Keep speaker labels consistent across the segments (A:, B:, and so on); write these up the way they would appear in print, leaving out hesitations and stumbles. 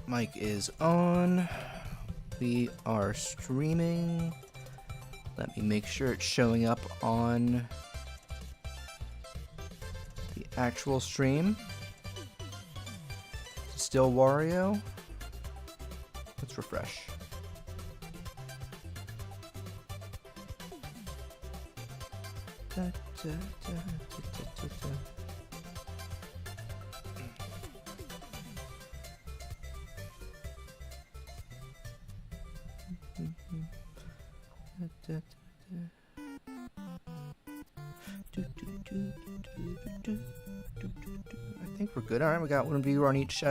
A: Mic is on. We are streaming. Let me make sure it's showing up on the actual stream. Still Wario. Let's refresh. Da, da, da, da, da, da. I think we're good. All right, we got one viewer on each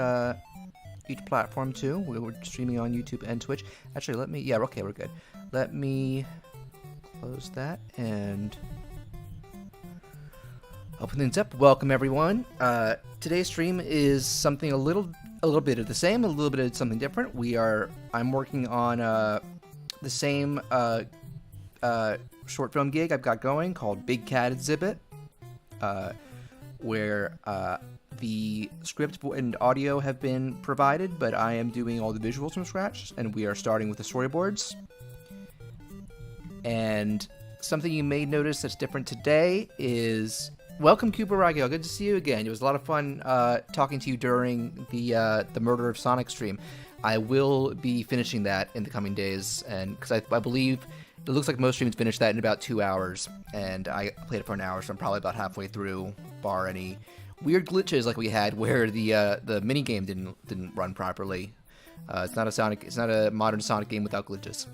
A: platform too. We're streaming on YouTube and Twitch. Actually, okay, we're good. Let me close that and open things up. Welcome everyone. Today's stream is something a little bit of the same, a little bit of something different. I'm working on the same short film gig I've got going called Big Cat Exhibit, where the script and audio have been provided, but I am doing all the visuals from scratch, and we are starting with the storyboards. And something you may notice that's different today is, welcome Cooper Ragel, good to see you again. It was a lot of fun talking to you during the Murder of Sonic stream. I will be finishing that in the coming days, and because I believe it looks like most streams finish that in about 2 hours, and I played it for an hour, so I'm probably about halfway through, bar any weird glitches like we had where the mini game didn't run properly. It's not a modern Sonic game without glitches.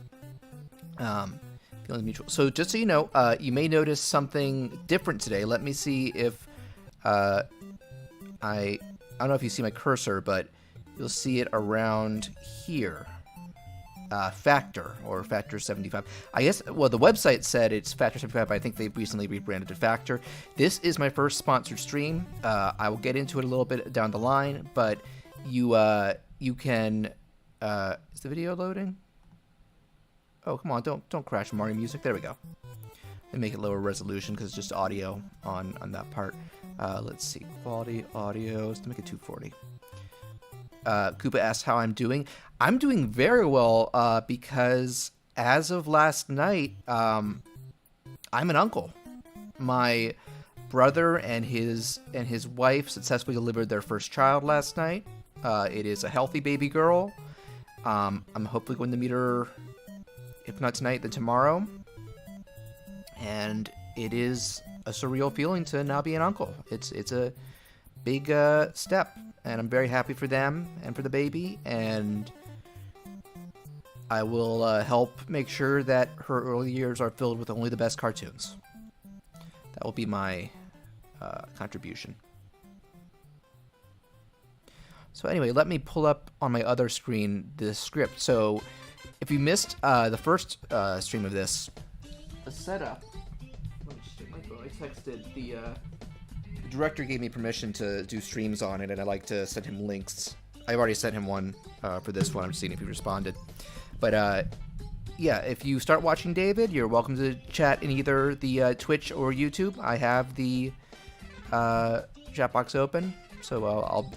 A: Feeling mutual. So just so you know, you may notice something different today. Let me see if I don't know if you see my cursor, but you'll see it around here. Factor, or Factor 75. I guess, well, the website said it's Factor 75, but I think they've recently rebranded to Factor. This is my first sponsored stream. I will get into it a little bit down the line, but you can, is the video loading? Oh, come on, don't crash Mario music. There we go. Let me make it lower resolution because it's just audio on that part. Let's see, quality audio, let's make it 240. Koopa asked how I'm doing. I'm doing very well because as of last night, I'm an uncle. My brother and his wife successfully delivered their first child last night. It is a healthy baby girl. I'm hopefully going to meet her, if not tonight, then tomorrow. And it is a surreal feeling to now be an uncle. It's a big step, and I'm very happy for them and for the baby, and I will help make sure that her early years are filled with only the best cartoons. That will be my contribution. So anyway, let me pull up on my other screen the script. So if you missed the first stream of this, the setup, let me just check my phone. I texted the director gave me permission to do streams on it, and I like to send him links. I've already sent him one for this one. I'm just seeing if he responded. But yeah, if you start watching David, you're welcome to chat in either the Twitch or YouTube. I have the chat box open, so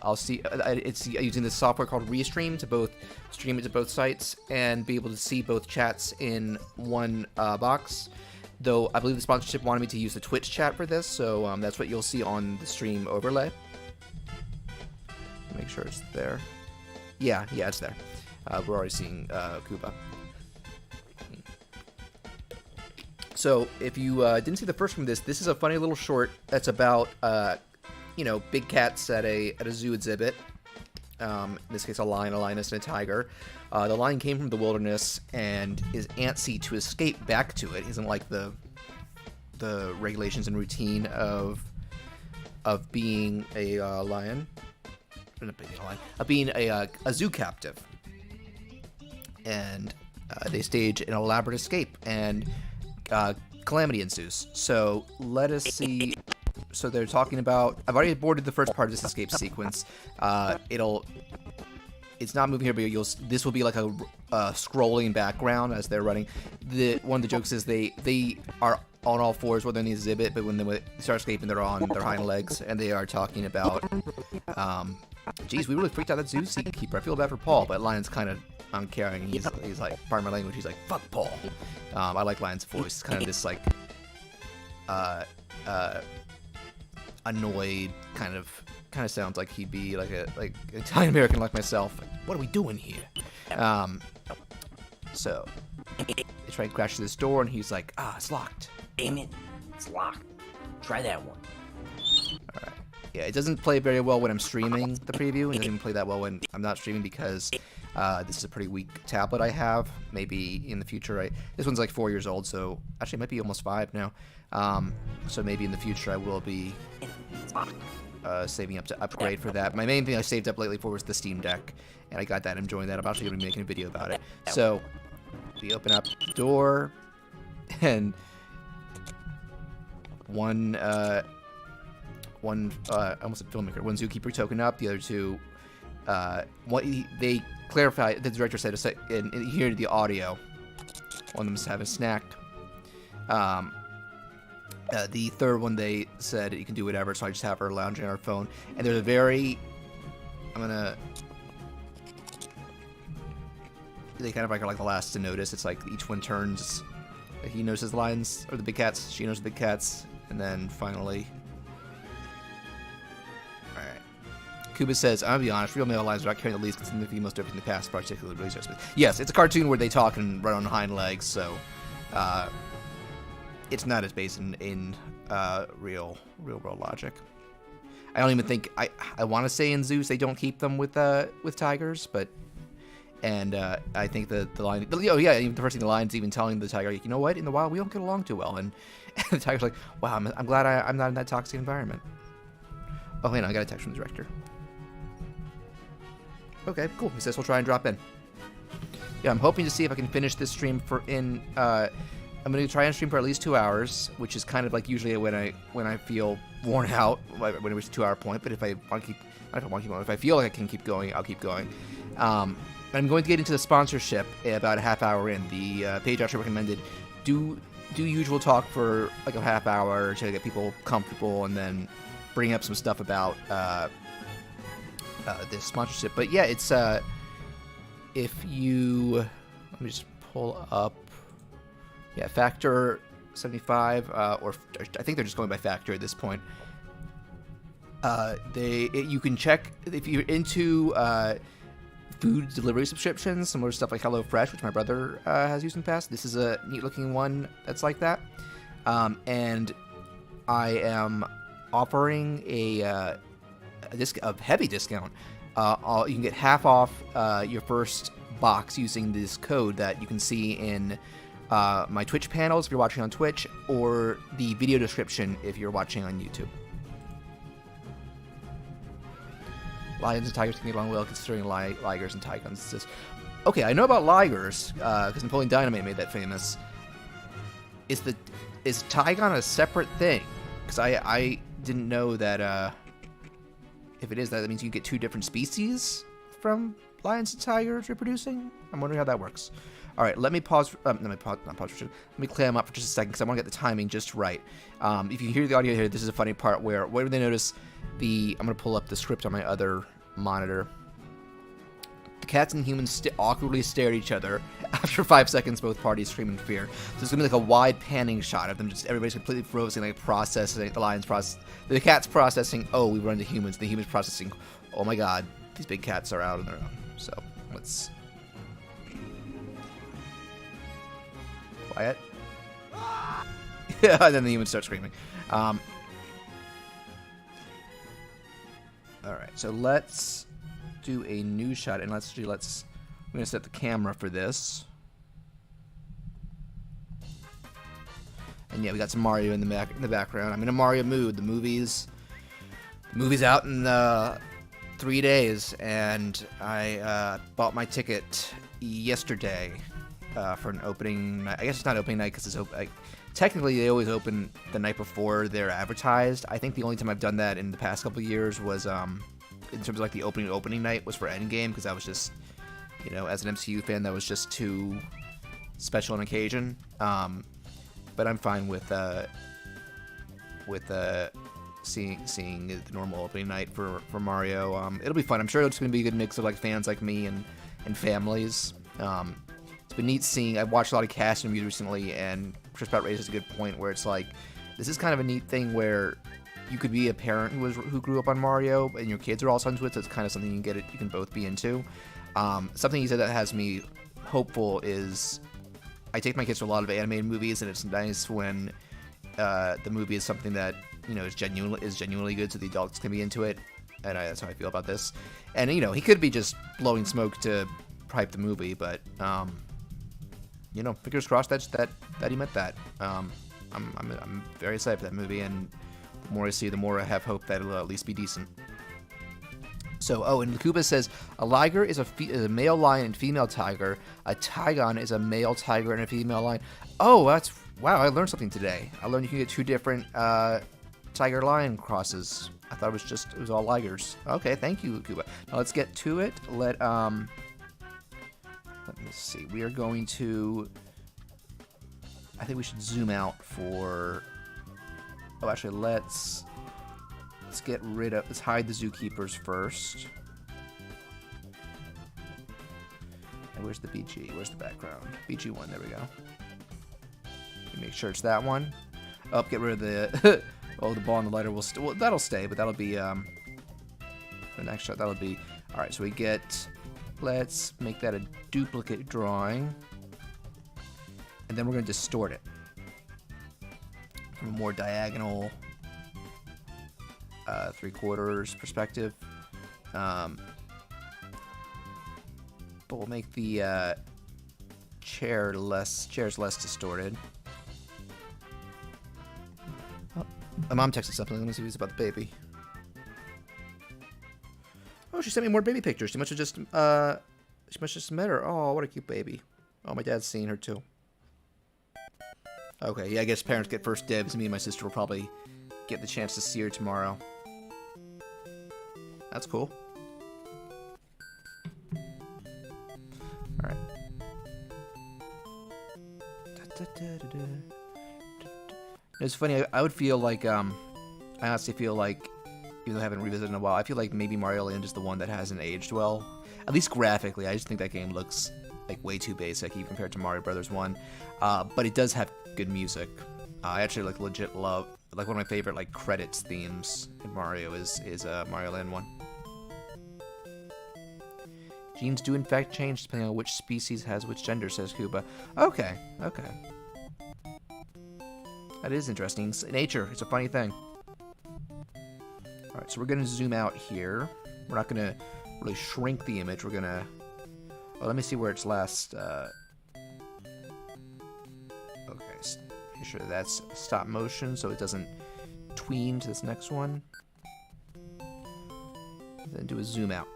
A: I'll see. It's using this software called Restream to both stream it to both sites and be able to see both chats in one box. Though I believe the sponsorship wanted me to use the Twitch chat for this, so that's what you'll see on the stream overlay. Make sure it's there. Yeah, it's there. We're already seeing Koopa. So if you didn't see the first one of this is a funny little short that's about big cats at a zoo exhibit. In this case, a lion, a lioness, and a tiger. The lion came from the wilderness and is antsy to escape back to it. Isn't like the regulations and routine of being a lion, of being a zoo captive. And they stage an elaborate escape, and calamity ensues. So let us see. So they're talking about, I've already boarded the first part of this escape sequence. It's not moving here, but this will be like a scrolling background as they're running. One of the jokes is they are on all fours when they're in the exhibit, but when they start escaping, they're on their hind legs, and they are talking about Geez, we really freaked out that zookeeper. I feel bad for Paul, but Lion's kind of uncaring. He's like, pardon my language, he's like, fuck Paul. I like Lion's voice. It's kind of this like, annoyed kind of sounds like he'd be like an Italian American like myself. Like, what are we doing here? So they try and crash this door, and he's like, it's locked.
B: Damn it, it's locked. Try that one.
A: All right. Yeah, it doesn't play very well when I'm streaming the preview. It doesn't even play that well when I'm not streaming because this is a pretty weak tablet I have. Maybe in the future, this one's like 4 years old, so actually it might be almost 5 now. So maybe in the future I will be saving up to upgrade for that. My main thing I saved up lately for was the Steam Deck, and I got that. I'm enjoying that. I'm actually going to be making a video about it. So we open up the door, and one I almost said filmmaker. One zookeeper token up. The other two, they clarify. The director said and you hear the audio. One of them is having a snack. The third one, they said you can do whatever, so I just have her lounging on her phone. And there's a very, they kind of are like the last to notice. It's like each one turns. He notices the lions or the big cats. She knows the big cats, and then finally. Kuba says, I'm gonna be honest, real male lions are not carrying the least considering the most everything in the past, particularly really just. Yes, it's a cartoon where they talk and run on hind legs, so it's not as based in real world logic. I don't even think I want to say in zoos they don't keep them with tigers, but I think the lion. Oh yeah, even the first thing the lion's even telling the tiger, you know what? In the wild we don't get along too well, and the tiger's like, wow, I'm glad I'm not in that toxic environment. Oh wait, no, I got a text from the director. Okay, cool. He says he'll try and drop in. Yeah, I'm hoping to see if I can finish this stream I'm going to try and stream for at least 2 hours, which is kind of like usually when I feel worn out, when it was a 2 hour point. But if I want to keep, not if I want to keep going, if I feel like I can keep going, I'll keep going. I'm going to get into the sponsorship about a half hour in. The page actually recommended do usual talk for like a half hour to get people comfortable, and then bring up some stuff about this sponsorship. But yeah, it's if you let me just pull up. Yeah, Factor 75, or I think they're just going by Factor at this point. You can check if you're into food delivery subscriptions, similar stuff like HelloFresh, which my brother has used in the past. This is a neat-looking one that's like that, and I am offering a heavy discount. You can get half off your first box using this code that you can see in my Twitch panels if you're watching on Twitch, or the video description if you're watching on YouTube. Lions and tigers can get along well considering ligers and tigons. Okay, I know about ligers because Napoleon Dynamite made that famous. Is Tigon a separate thing? Because I didn't know that. If it is, that means you get 2 different species from lions and tigers reproducing. I'm wondering how that works. All right, let me pause. Let me clam up for just a second because I want to get the timing just right. If you hear the audio here, this is a funny part where they notice I'm going to pull up the script on my other monitor. The cats and humans awkwardly stare at each other. After 5 seconds, both parties scream in fear. So it's going to be like a wide panning shot of them. Everybody's completely frozen, like processing. The cat's processing. Oh, we run into humans. The humans processing. Oh my God, these big cats are out on their own. So let's. Quiet. Yeah, and then the humans start screaming. All right, so let's do a new shot, and I'm gonna set the camera for this. And yeah, we got some Mario in the background. I'm in a Mario mood. The movie's out in 3 days, and I bought my ticket yesterday. For an opening night. I guess it's not opening night because it's open. Technically, they always open the night before they're advertised. I think the only time I've done that in the past couple of years was, in terms of like the opening night, was for Endgame, because I was just, as an MCU fan, that was just too special an occasion. But I'm fine with seeing the normal opening night for Mario. It'll be fun. I'm sure it's going to be a good mix of like fans like me and families. It's been neat seeing. I've watched a lot of cast interviews recently, and Chris Pratt raises a good point where it's like this is kind of a neat thing where you could be a parent who grew up on Mario, and your kids are also into it. So it's kind of something you can both be into. Something he said that has me hopeful is I take my kids to a lot of animated movies, and it's nice when the movie is something that is genuinely good, so the adults can be into it. And that's how I feel about this. And he could be just blowing smoke to hype the movie, but fingers crossed that he meant that. I'm very excited for that movie, and the more I see, the more I have hope that it'll at least be decent. So, and Lakuba says, a liger is a male lion and female tiger. A tigon is a male tiger and a female lion. Oh, wow, I learned something today. I learned you can get 2 different tiger-lion crosses. I thought it was all ligers. Okay, thank you, Lakuba. Now let's get to it. Let me see. We are going to... I think we should zoom out for... Oh, actually, let's get rid of... Let's hide the zookeepers first. And where's the BG? Where's the background? BG1, there we go. Make sure it's that one. Oh, get rid of the... oh, the ball and the lighter will... well, that'll stay, but that'll be... the next shot, that'll be... Alright, so we get... Let's make that a duplicate drawing. And then we're going to distort it. From a more diagonal... 3/4 perspective. But we'll make the chairs less distorted. Oh, my mom texted something. Let me see if it's about the baby. Oh, she sent me more baby pictures. She must have just met her. Oh, what a cute baby. Oh, my dad's seeing her too. Okay, yeah, I guess parents get first dibs. Me and my sister will probably get the chance to see her tomorrow. That's cool. Alright. It's funny, I would feel like, I honestly feel like, even though I haven't revisited in a while, I feel like maybe Mario Land is the one that hasn't aged well. At least graphically, I just think that game looks like way too basic, even compared to Mario Brothers 1. But it does have good music. I actually like legit love, like one of my favorite like credits themes in Mario is Mario Land 1. Genes do in fact change depending on which species has which gender, says Kuba. Okay, okay. That is interesting. Nature, it's a funny thing. Alright, so we're gonna zoom out here. We're not gonna really shrink the image, we're gonna... Well, let me see where it's last... Okay, make sure that's stop motion so it doesn't tween to this next one. Then do a zoom out.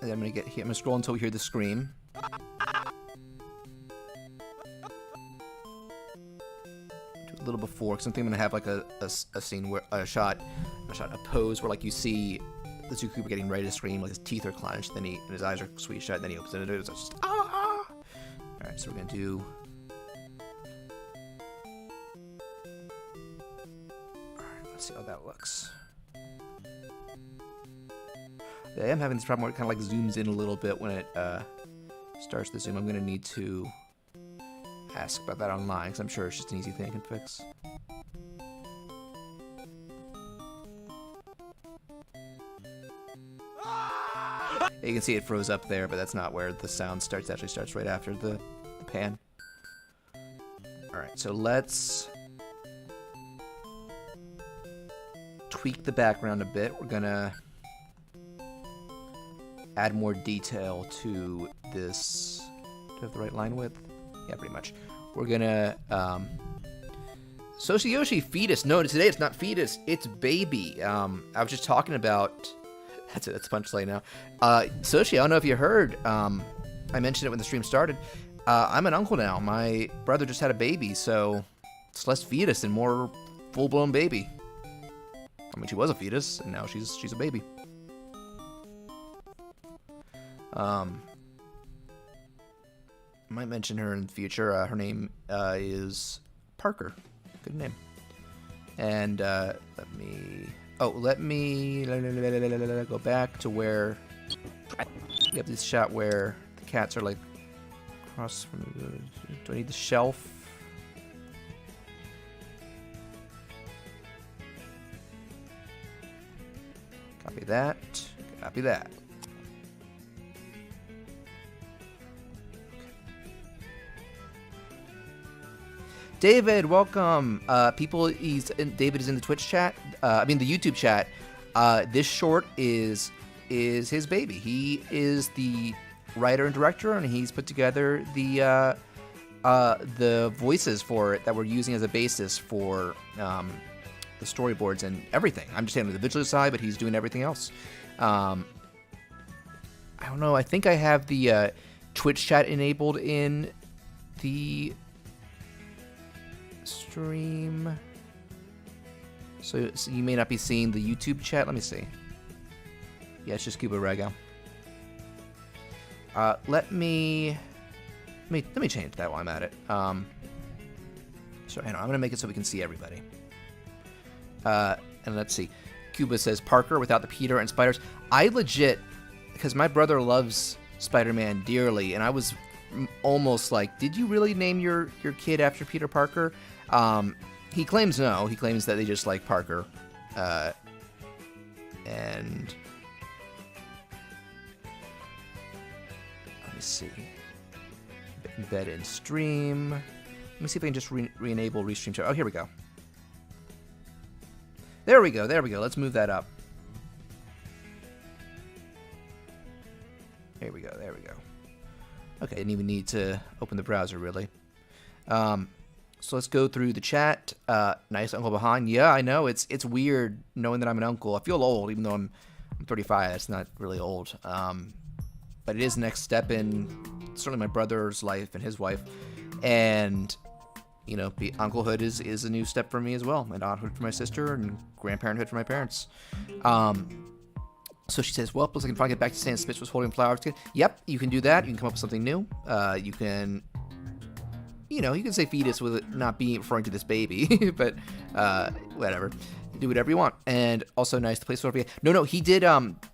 A: And then I'm gonna scroll until we hear the scream. Do a little before, because I think I'm gonna have like a scene where a pose where like you see the Zookeeper getting ready to scream, like his teeth are clenched, then and his eyes are squeezed shut, and then he opens it, and it's just ah. All right, so we're gonna do. All right, let's see how that looks. I am having this problem where it kind of like zooms in a little bit when it starts the zoom. I'm going to need to ask about that online because I'm sure it's just an easy thing I can fix. Yeah, you can see it froze up there, but that's not where the sound starts. It actually starts right after the pan. Alright, so let's tweak the background a bit. We're going to add more detail to this. Do I have the right line width? Yeah, pretty much. We're gonna Yoshi fetus. No, today it's not fetus, it's baby. I was just talking about that's punchline now. Soshi, I don't know if you heard. I mentioned it when the stream started. I'm an uncle now. My brother just had a baby, so it's less fetus and more full-blown baby. I mean, she was a fetus, and now she's a baby. I might mention her in the future. Her name is Parker. Good name. And let me go back to where we have this shot where the cats are like across from the... Do I need the shelf? Copy that. Copy that. David, welcome. David is in the Twitch chat. The YouTube chat. This short is his baby. He is the writer and director, and he's put together the voices for it that we're using as a basis for the storyboards and everything. I'm just handling the visual side, but he's doing everything else. I don't know. I think I have the Twitch chat enabled in the stream, so you may not be seeing the YouTube chat. Let me see. Yeah, it's just Cuba Rego. Let me change that while I'm at it. So hang on, I'm gonna make it so we can see everybody. And let's see. Cuba says Parker without the Peter and spiders. I legit, because my brother loves Spider-Man dearly, and I was almost like, did you really name your kid after Peter Parker? He claims no. He claims that they just like Parker. And let me see. Embed in stream. Let me see if I can just re-enable restream chat. Oh, here we go. There we go. There we go. Let's move that up. There we go. There we go. Okay, didn't even need to open the browser, really. So let's go through the chat. Nice Uncle Bahan. Yeah, I know. It's weird knowing that I'm an uncle. I feel old, even though I'm 35. It's not really old. But it is the next step in certainly my brother's life and his wife. And, you know, unclehood is a new step for me as well. And aunthood for my sister and grandparenthood for my parents. So she says, well, looks like I can finally get back to saying Spitz was holding flowers. Yep, you can do that. You can come up with something new. You can... You know, you can say fetus with it not being referring to this baby, but whatever. Do whatever you want. And also nice to play Sophia. No, he did.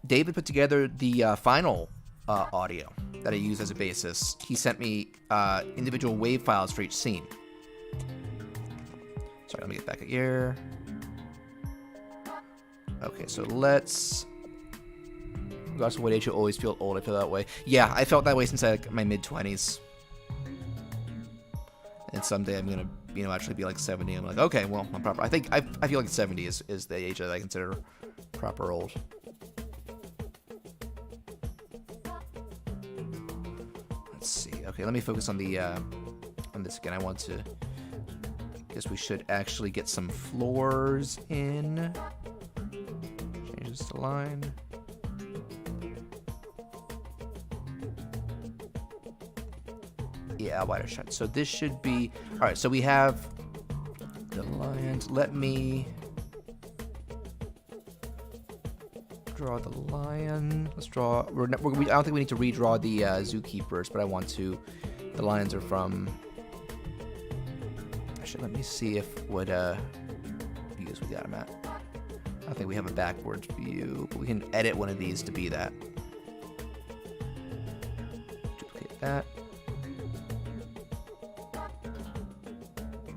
A: David put together the final audio that I use as a basis. He sent me individual wave files for each scene. Sorry, let me get back here. Okay, so let's... Regardless of what age you always feel old, I feel that way. Yeah, I felt that way since my mid-20s. And someday I'm gonna, actually be like 70. I'm like, okay, well, I'm proper. I feel like 70 is the age that I consider proper old. Let's see. Okay, let me focus on the on this again. I guess we should actually get some floors in. Change this to line. Yeah, wider shot. So this should be... Alright, so we have the lions. Let me draw the lion. Let's draw... I don't think we need to redraw the zookeepers, but I want to... The lions are from... Actually, let me see what views we got them at. I don't think we have a backwards view, but we can edit one of these to be that. Duplicate that.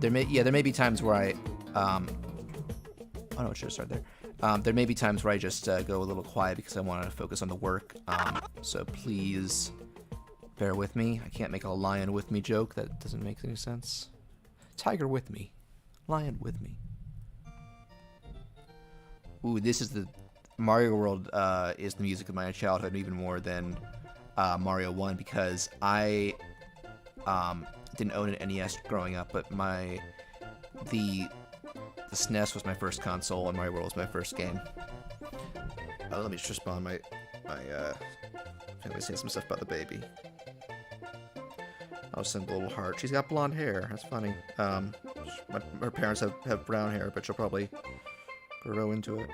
A: There may be times where I, oh no, I should have started there. There may be times where I just go a little quiet because I want to focus on the work. So please bear with me. I can't make a lion with me joke. That doesn't make any sense. Tiger with me. Lion with me. Ooh, this is the... Mario World is the music of my childhood even more than Mario 1 because I... didn't own an NES growing up, but the SNES was my first console and Mario World was my first game. Let me just respond my family saying some stuff about the baby. I'll send a little heart. She's got blonde hair. That's funny. Her parents have brown hair, but she'll probably grow into it.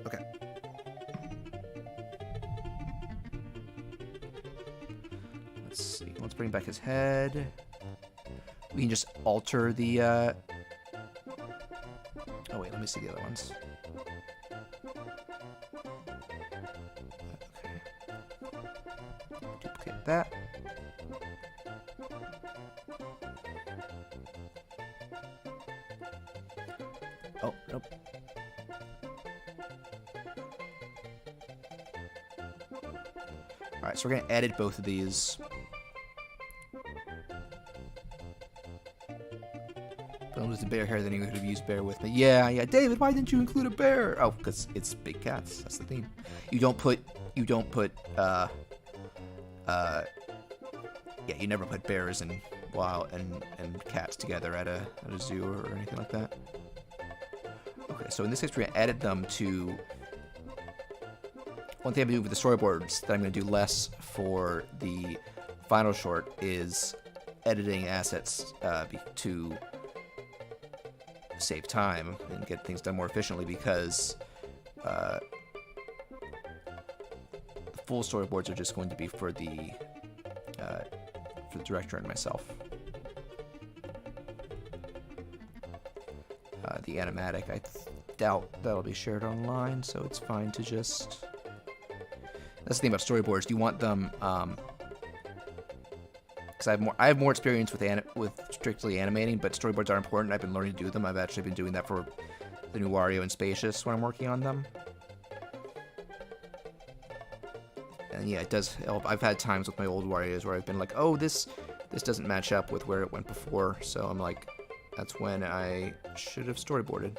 A: Okay. let's see. Let's bring back his head. We can just alter the, oh wait, let me see the other ones. Okay. Duplicate that. Oh, nope. Alright, so we're going to edit both of these. Don't lose the bear hair, then you could have used bear with me. Yeah, David, why didn't you include a bear? Oh, because it's big cats. That's the theme. You never put bears and cats together at a zoo or anything like that. Okay, so in this case, we're going to edit them to... One thing I'm going to do with the storyboards that I'm going to do less for the final short is editing assets to save time and get things done more efficiently, because the full storyboards are just going to be for the director and myself. The animatic, I doubt that'll be shared online, so it's fine to just... That's the thing about storyboards. You want them, because I have more experience with strictly animating, but storyboards are important. I've been learning to do them. I've actually been doing that for the new Wario and Spacious when I'm working on them. And yeah, it does help. I've had times with my old Warios where I've been like, oh, this doesn't match up with where it went before, so I'm like, that's when I should have storyboarded.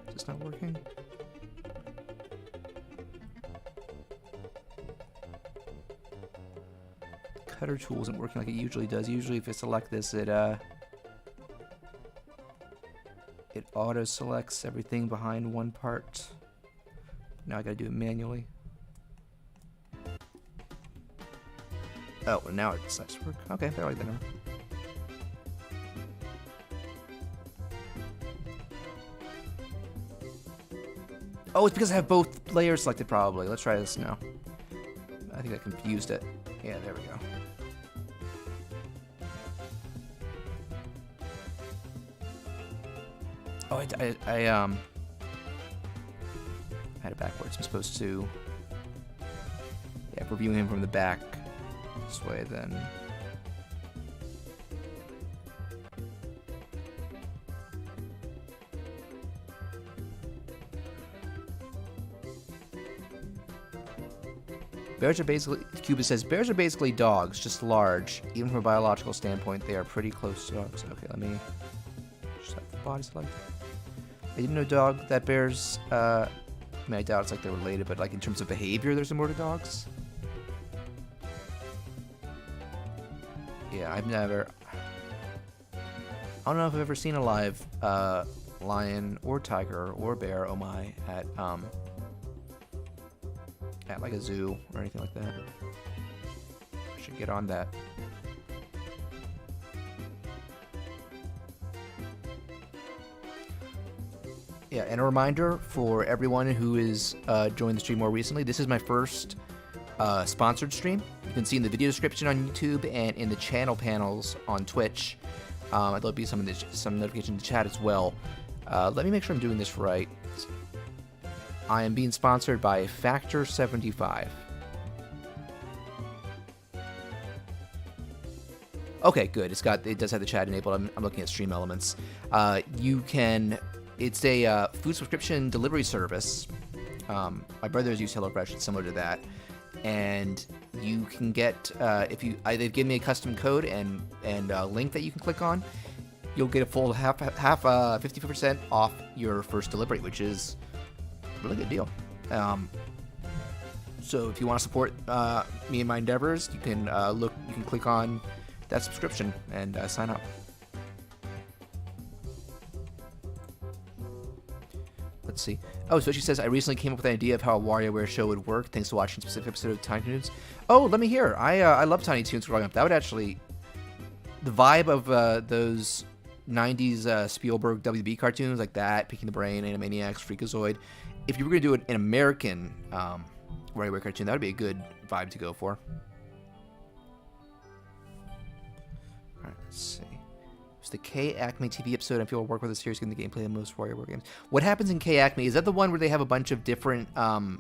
A: Is this not working? Cutter tool isn't working like it usually does. Usually if I select this, it auto selects everything behind one part. Now I gotta do it manually. Oh, well now it decides to work. Okay, better like that now. Oh, it's because I have both layers selected probably. Let's try this now. I think I confused it. Yeah, there we go. Oh, I had it backwards. I'm supposed to, yeah, if we're viewing him from the back this way, then bears are basically, Cuba says, bears are basically dogs, just large. Even from a biological standpoint, they are pretty close to dogs. Okay, let me just have the body select. I didn't know that bears, I mean, I doubt it's like they're related, but like in terms of behavior, there's more to dogs. Yeah, I don't know if I've ever seen a live lion or tiger or bear, oh my, at like a zoo or anything like that. I should get on that. Yeah, and a reminder for everyone who is joined the stream more recently, this is my first sponsored stream. You can see in the video description on YouTube and in the channel panels on Twitch. There'll be some notification in the chat as well. Let me make sure I'm doing this right. I am being sponsored by Factor 75. Okay, good. It does have the chat enabled. I'm looking at Stream Elements. It's a food subscription delivery service. My brothers use HelloFresh. It's similar to that. And you can get, they've given me a custom code and a link that you can click on. You'll get a full 50% off your first delivery, which is a really good deal. So if you want to support me and my endeavors, you can click on that subscription and sign up. Let's see. Oh, so she says, I recently came up with an idea of how a WarioWare show would work, thanks to watching a specific episode of Tiny Toons. Oh, let me hear. I love Tiny Toons growing up. That would actually... The vibe of those 90s Spielberg WB cartoons, like that, Picking the Brain, Animaniacs, Freakazoid. If you were going to do an American WarioWare cartoon. That would be a good vibe to go for. All right, let's see. It's the K Acme TV episode. If you'll work with the series in the gameplay of most WarioWare games. What happens in K Acme? Is that the one where they have a bunch of different? Because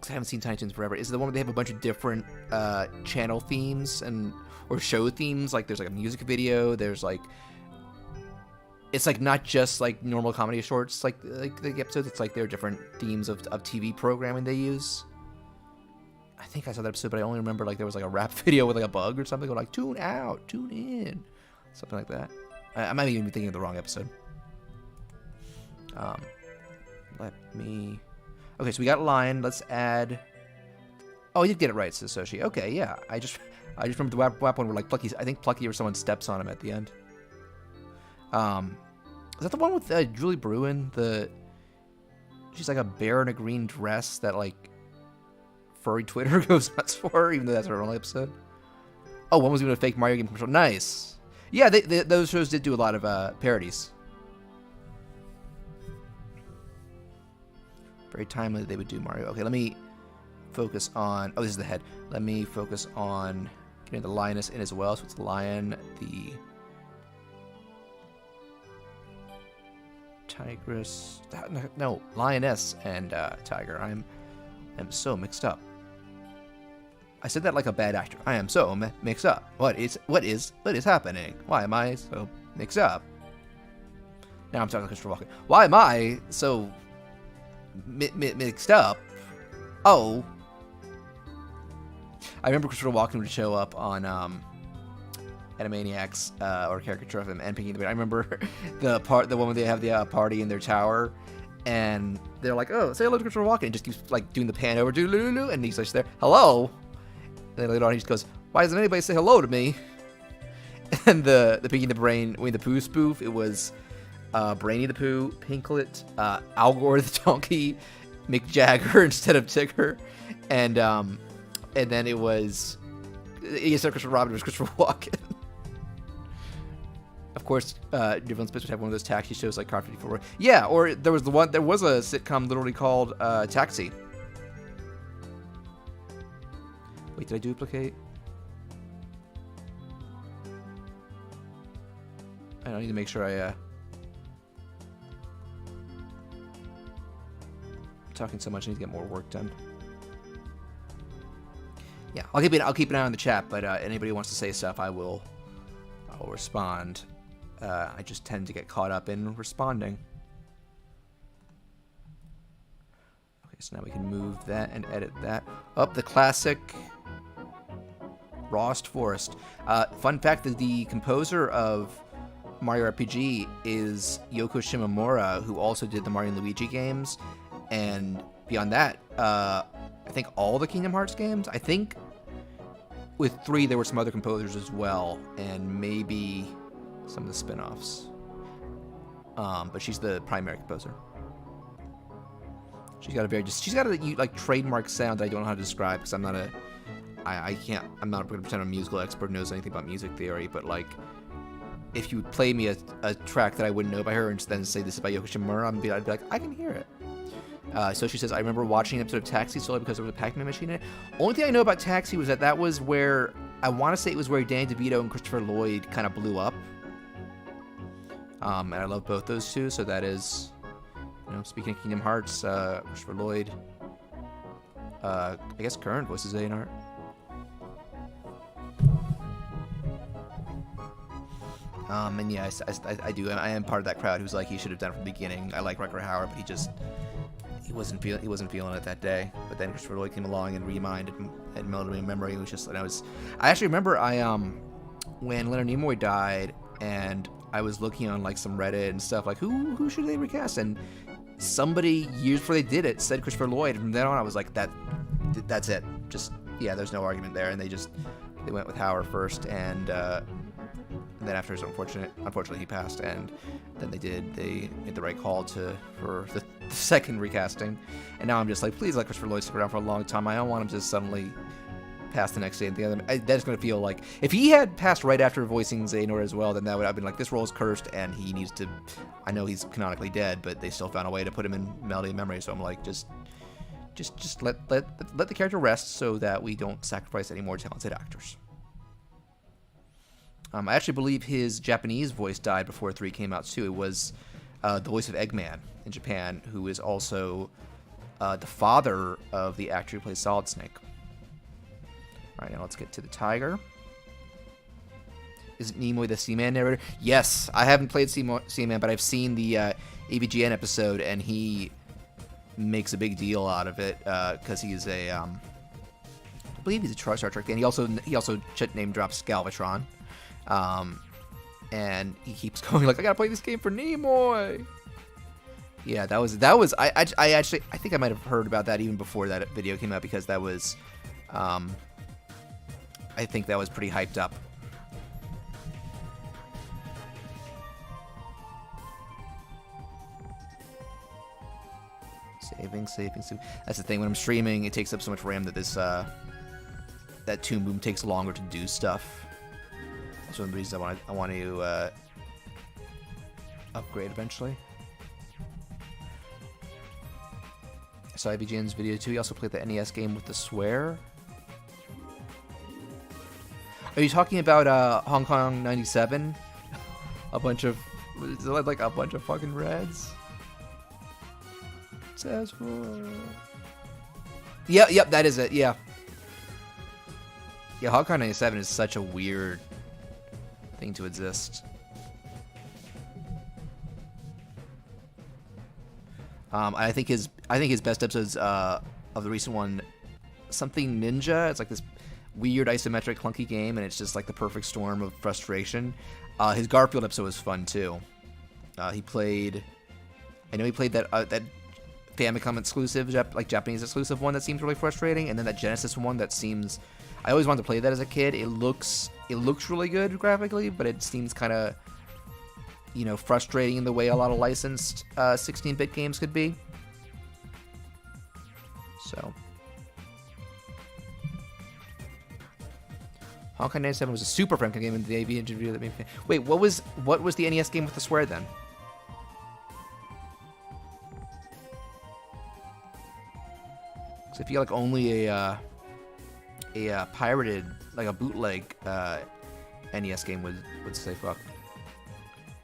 A: I haven't seen Tiny Toons forever. Is it the one where they have a bunch of different channel themes or show themes? Like there's like a music video. There's like. It's like not just like normal comedy shorts, like the episodes. It's like there are different themes of TV programming they use. I think I saw that episode, but I only remember like there was like a rap video with like a bug or something, or like tune out, tune in, something like that. I might even be thinking of the wrong episode. Let me. Okay, so we got Lion. Let's add. Oh, you did get it right, it's Soshi. Okay, yeah. I just remember the WAP one where like Plucky. I think Plucky or someone steps on him at the end. Is that the one with Julie Bruin? She's like a bear in a green dress that like furry Twitter goes nuts for, even though that's her only episode. Oh, one was even a fake Mario game commercial. Nice. Yeah, those shows did do a lot of parodies. Very timely they would do Mario. Okay, let me focus on. Oh, this is the head. Let me focus on getting the lioness in as well. So it's the lion, the tigress, no, lioness and tiger. I'm so mixed up. I said that like a bad actor. I am so mixed up. What is happening? Why am I so mixed up? Now I'm talking to Christopher Walken. Why am I so mixed up? Oh, I remember Christopher Walken would show up on Animaniacs or caricature of him and Pinky and the Brain. I remember the one where they have the party in their tower, and they're like, "Oh, say hello to Christopher Walken," and just keeps like doing the pan over, and he's like there, "Hello," and then later on he just goes, "Why doesn't anybody say hello to me?" And the Pinky and the Brain, Winnie the Pooh spoof, it was Brainy the Pooh, Pinklet, Al Gore the donkey, Mick Jagger instead of Tigger, and then it was instead of Christopher Robin, it was Christopher Walken. Of course, Different Spitz would have one of those taxi shows like Car 54. Yeah, or there was a sitcom literally called Taxi. Wait, did I duplicate? I need to make sure I'm talking so much, I need to get more work done. Yeah, I'll keep an eye on the chat, but anybody who wants to say stuff, I'll respond. I just tend to get caught up in responding. Okay, so now we can move that and edit that. Up the classic Rost Forest. Fun fact that the composer of Mario RPG is Yoko Shimomura, who also did the Mario and Luigi games. And beyond that, I think all the Kingdom Hearts games. I think with 3 there were some other composers as well, and maybe some of the spin-offs. But she's the primary composer. She's got a like trademark sound that I don't know how to describe because I'm not going to pretend I'm a musical expert who knows anything about music theory, but like if you would play me a track that I wouldn't know by her and then say this is by Yoko Shimomura, I'd be like, I can hear it. So she says, I remember watching an episode of Taxi solely because there was a Pac-Man machine in it. Only thing I know about Taxi was that was where, I want to say it was where Danny DeVito and Christopher Lloyd kind of blew up. And I love both those two, so that is, speaking of Kingdom Hearts, Christopher Lloyd, I guess current voices A&R. And yeah, I do. I am part of that crowd who's like, he should have done it from the beginning. I like Rutger Hauer, but he wasn't feeling it that day. But then Christopher Lloyd came along and reminded and melded me in memory. It was just, I actually remember when Leonard Nimoy died, and I was looking on like some Reddit and stuff like, who should they recast? And somebody years before they did it said Christopher Lloyd. And from then on, I was like, that's it. Just there's no argument there. And they went with Hauer first, and then after his unfortunately he passed, and then they made the right call for the second recasting. And now I'm just like, please let Christopher Lloyd stick around for a long time. I don't want him to suddenly pass the next day. That's going to feel like, if he had passed right after voicing Xehanort as well, then that would have been like, this role is cursed and he needs to, I know he's canonically dead, but they still found a way to put him in Melody of Memory. So I'm like, just just let the character rest so that we don't sacrifice any more talented actors. I actually believe his Japanese voice died before 3 came out too. It was the voice of Eggman in Japan, who is also the father of the actor who plays Solid Snake. All right, now let's get to the tiger. Is Nimoy the Seaman narrator? Yes, I haven't played Seaman, but I've seen the AVGN episode, and he makes a big deal out of it because he's a, I believe he's a Star Trek fan. He also name drops Galvatron, and he keeps going like, I gotta play this game for Nimoy. Yeah, that was. I actually I think I might have heard about that even before that video came out because that was, I think that was pretty hyped up. Saving. That's the thing. When I'm streaming, it takes up so much RAM that this that Toon Boom takes longer to do stuff. That's one of the reasons I want to upgrade eventually. I saw IVGN's video too. He also played the NES game with the swear. Are you talking about Hong Kong 97? A bunch of fucking reds. Yep, that is it. Yeah, Hong Kong 97 is such a weird thing to exist. I think his best episodes of the recent one, Something Ninja. It's like this weird isometric clunky game, and it's just like the perfect storm of frustration. His Garfield episode was fun too. He played that Famicom exclusive, like Japanese exclusive one that seems really frustrating, and then that Genesis one that seems. I always wanted to play that as a kid. It looks really good graphically, but it seems kind of, frustrating in the way a lot of licensed 16-bit games could be. So, Honkai 97 was a Super Famicom game in the AV interview that made me. Wait, what was the NES game with the swear then? Because I feel like only a pirated, like a bootleg NES game would say fuck.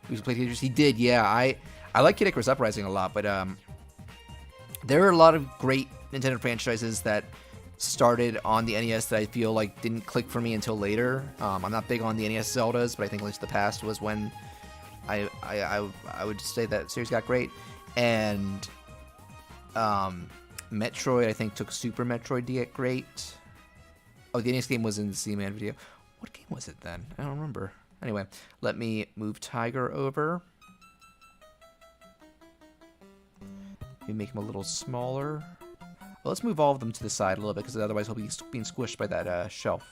A: He played Tetris. He did, yeah. I like Kid Icarus Uprising a lot, but there are a lot of great Nintendo franchises that started on the NES that I feel like didn't click for me until later. I'm not big on the NES Zeldas, but I think Link to the Past was when I would say that series got great. And Metroid, I think, took Super Metroid to get great. Oh, the NES game was in the Seaman video. What game was it then? I don't remember. Anyway, let me move Tiger over. Maybe make him a little smaller. Well, let's move all of them to the side a little bit, because otherwise he'll be being squished by that shelf.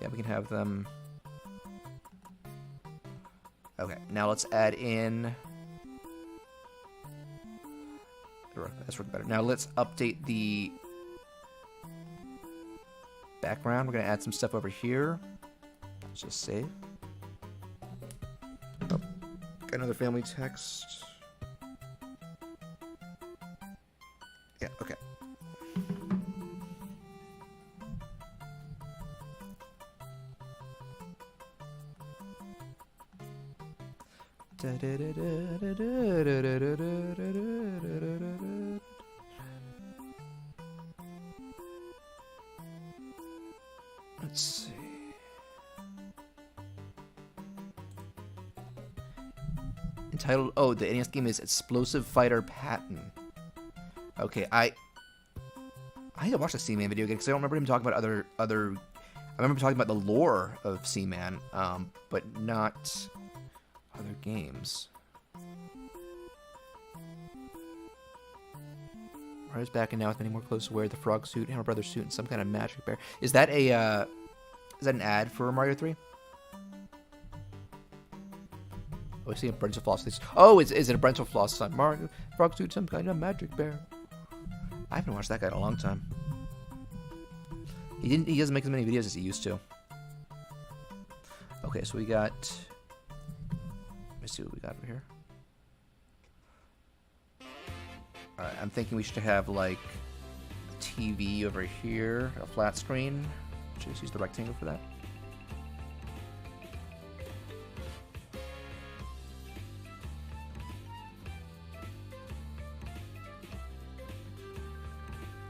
A: Yeah, we can have them. Okay, now let's add in. That's working better. Now let's update the background. We're gonna add some stuff over here. Let's just save. Oh, got another family text. Yeah, okay. Let's see. Entitled, oh, the NES game is Explosive Fighter Patton. Okay, I need to watch the Seaman video again because I don't remember him talking about other. I remember talking about the lore of Seaman, but not other games. Mario's back and now with many more clothes to wear, the frog suit, Hammer Brothers suit, and some kind of magic bear. Is that an ad for Mario 3? Oh, I see a Brensel Floss. Oh, is it a Brensel Floss son? Mario, frog suit, some kind of magic bear. I haven't watched that guy in a long time. He doesn't make as many videos as he used to. Okay, so we got Let's see what we got over here. Alright, I'm thinking we should have like a TV over here, a flat screen. Just use the rectangle for that.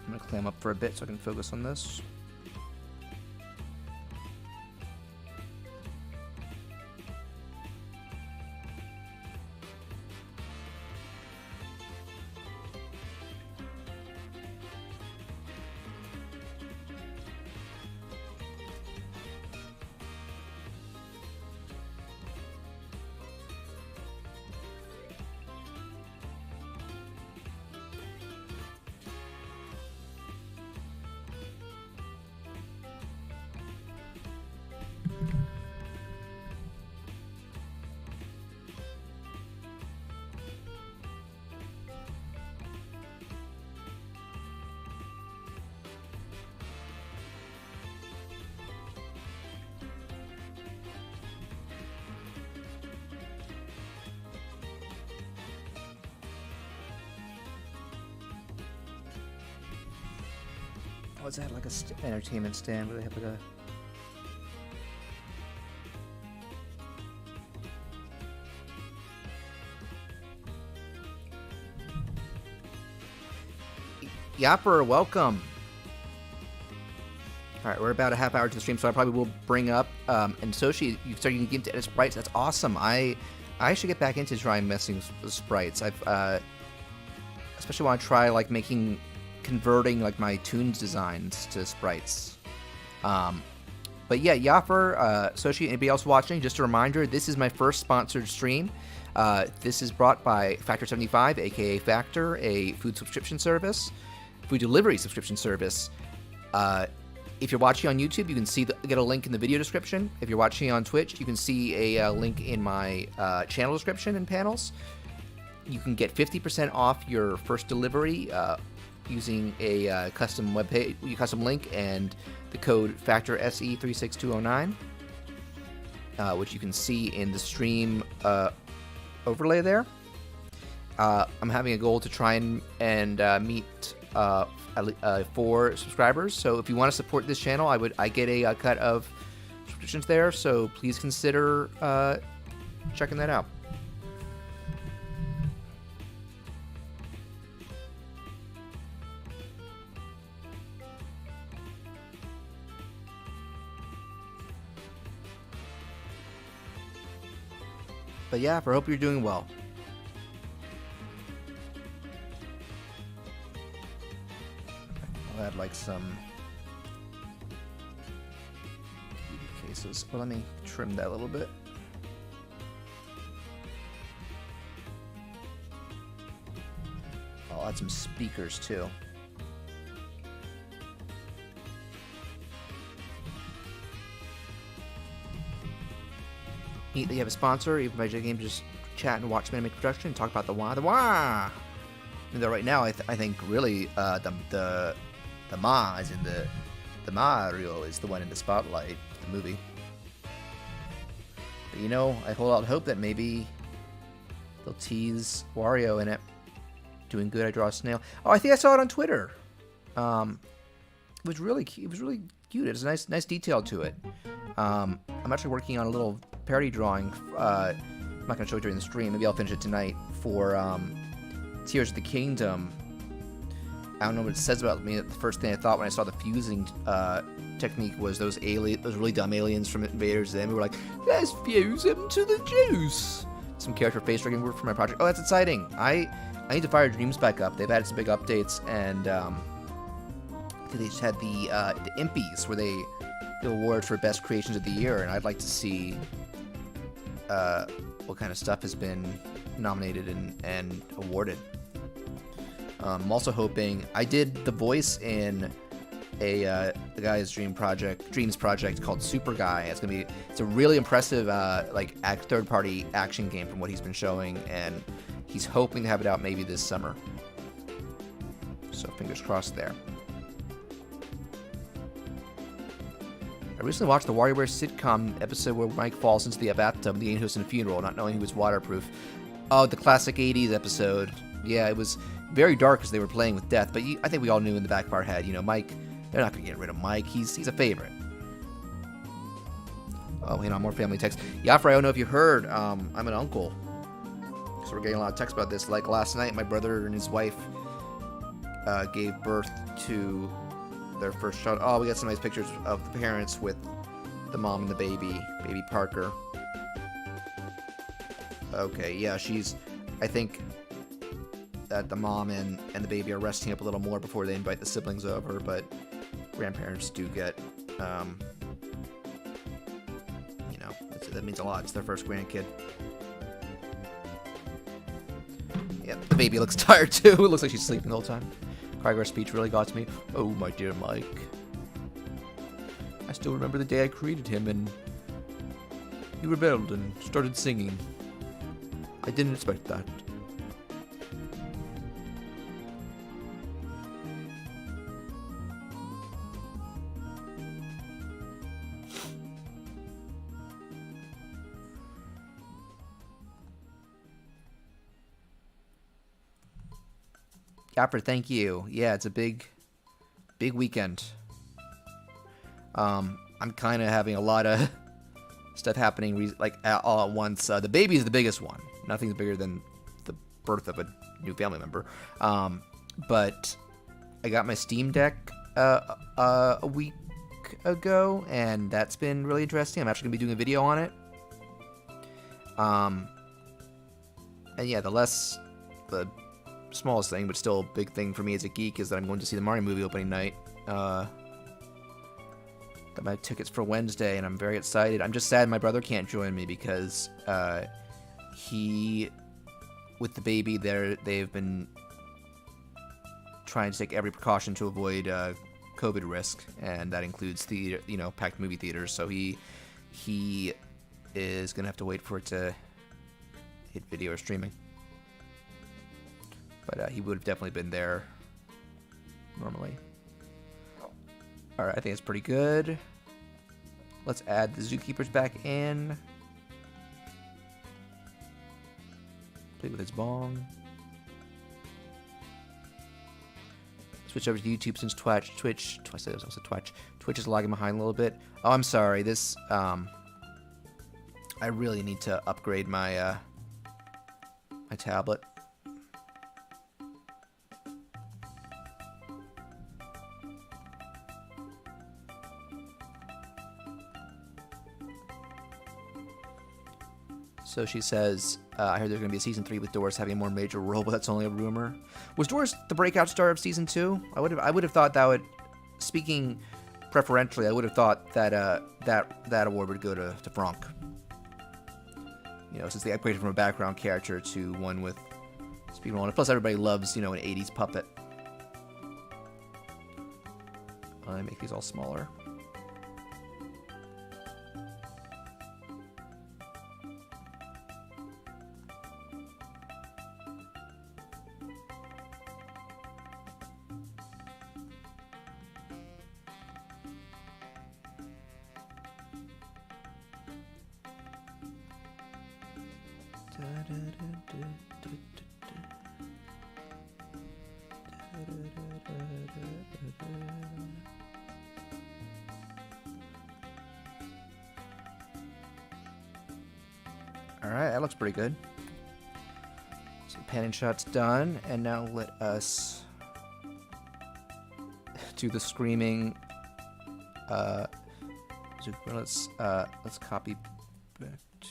A: I'm gonna clam up for a bit so I can focus on this. What's that, like a entertainment stand where they have like a... Yapper, welcome. Alright, we're about a half hour to the stream, so I probably will bring up, and Soshi, you've started to get into edit sprites. That's awesome. I should get back into trying messing with sprites. I've, especially want to try, like, converting, like, my Toons designs to sprites. But yeah, Yapper, Soshi, anybody else watching, just a reminder, this is my first sponsored stream. This is brought by Factor 75, aka Factor, a food subscription service, food delivery subscription service. If you're watching on YouTube, you can get a link in the video description. If you're watching on Twitch, you can see a link in my channel description and panels. You can get 50% off your first delivery using a custom webpage, custom link, and the code Factor SE 36209, which you can see in the stream overlay there. I'm having a goal to try and meet 4 subscribers. So if you want to support this channel, I get a cut of subscriptions there. So please consider checking that out. But yeah, I hope you're doing well. I'll add like some cases. Well, let me trim that a little bit. I'll add some speakers too. Neat that you have a sponsor. Even by J-Game, just chat and watch Minimake Production and talk about the wah. The wah! And though right now, I think really the Ma, as in the Mario, is the one in the spotlight, the movie. But you know, I hold out hope that maybe they'll tease Wario in it. Doing good, I draw a snail. Oh, I think I saw it on Twitter. It was really cute. It was really cute. It has a nice detail to it. I'm actually working on a little parody drawing. I'm not going to show it during the stream. Maybe I'll finish it tonight for Tears of the Kingdom. I don't know what it says about me. The first thing I thought when I saw the fusing technique was those really dumb aliens from Invaders. And we were like, let's fuse them to the juice. Some character face tracking work for my project. Oh, that's exciting. I need to fire Dreams back up. They've added some big updates, and they just had the Impies, where they the award for best creations of the year, and I'd like to see what kind of stuff has been nominated and awarded. I'm also hoping I did the voice in the guy's dreams project called Super Guy. It's a really impressive like third-party action game from what he's been showing, and he's hoping to have it out maybe this summer. So fingers crossed there. I recently watched the WarioWare sitcom episode where Mike falls into the bathtub, the hosting a funeral, not knowing he was waterproof. Oh, the classic 80s episode. Yeah, it was very dark as they were playing with death, but I think we all knew in the back of our head, Mike, they're not going to get rid of Mike. He's a favorite. Oh, more family text. Yafra, I don't know if you heard, I'm an uncle. So we're getting a lot of texts about this. Like last night, my brother and his wife gave birth to their first child. Oh, we got some nice pictures of the parents with the mom and the baby Parker. Okay, yeah, I think that the mom and the baby are resting up a little more before they invite the siblings over, but grandparents do get, that means a lot. It's their first grandkid. Yep, the baby looks tired too. It looks like she's sleeping the whole time. Craigar's speech really got to me. Oh, my dear Mike. I still remember the day I created him and he rebelled and started singing. I didn't expect that. Gapper, thank you. Yeah, it's a big weekend. I'm kind of having a lot of stuff happening all at once. The baby is the biggest one. Nothing's bigger than the birth of a new family member. But I got my Steam Deck a week ago, and that's been really interesting. I'm actually gonna be doing a video on it. And yeah, the smallest thing, but still a big thing for me as a geek, is that I'm going to see the Mario movie opening night. Got my tickets for Wednesday, and I'm very excited. I'm just sad my brother can't join me because he, with the baby, they've been trying to take every precaution to avoid COVID risk, and that includes packed movie theaters. So he is gonna have to wait for it to hit video or streaming. But he would have definitely been there normally. Alright, I think it's pretty good. Let's add the zookeepers back in. Play with his bong. Switch over to YouTube since Twitch is lagging behind a little bit. Oh, I'm sorry. This, I really need to upgrade my, my tablet. So she says, I heard there's going to be a season 3 with Doris having a more major role, but that's only a rumor. Was Doris the breakout star of season 2? I would have thought that would, speaking preferentially, I would have thought that that award would go to Franck. Since they upgraded from a background character to one with speaking role. And plus, everybody loves, an 80s puppet. I make these all smaller. Alright, that looks pretty good. So the panning shot's done, and now let us do the screaming. Let's copy back to.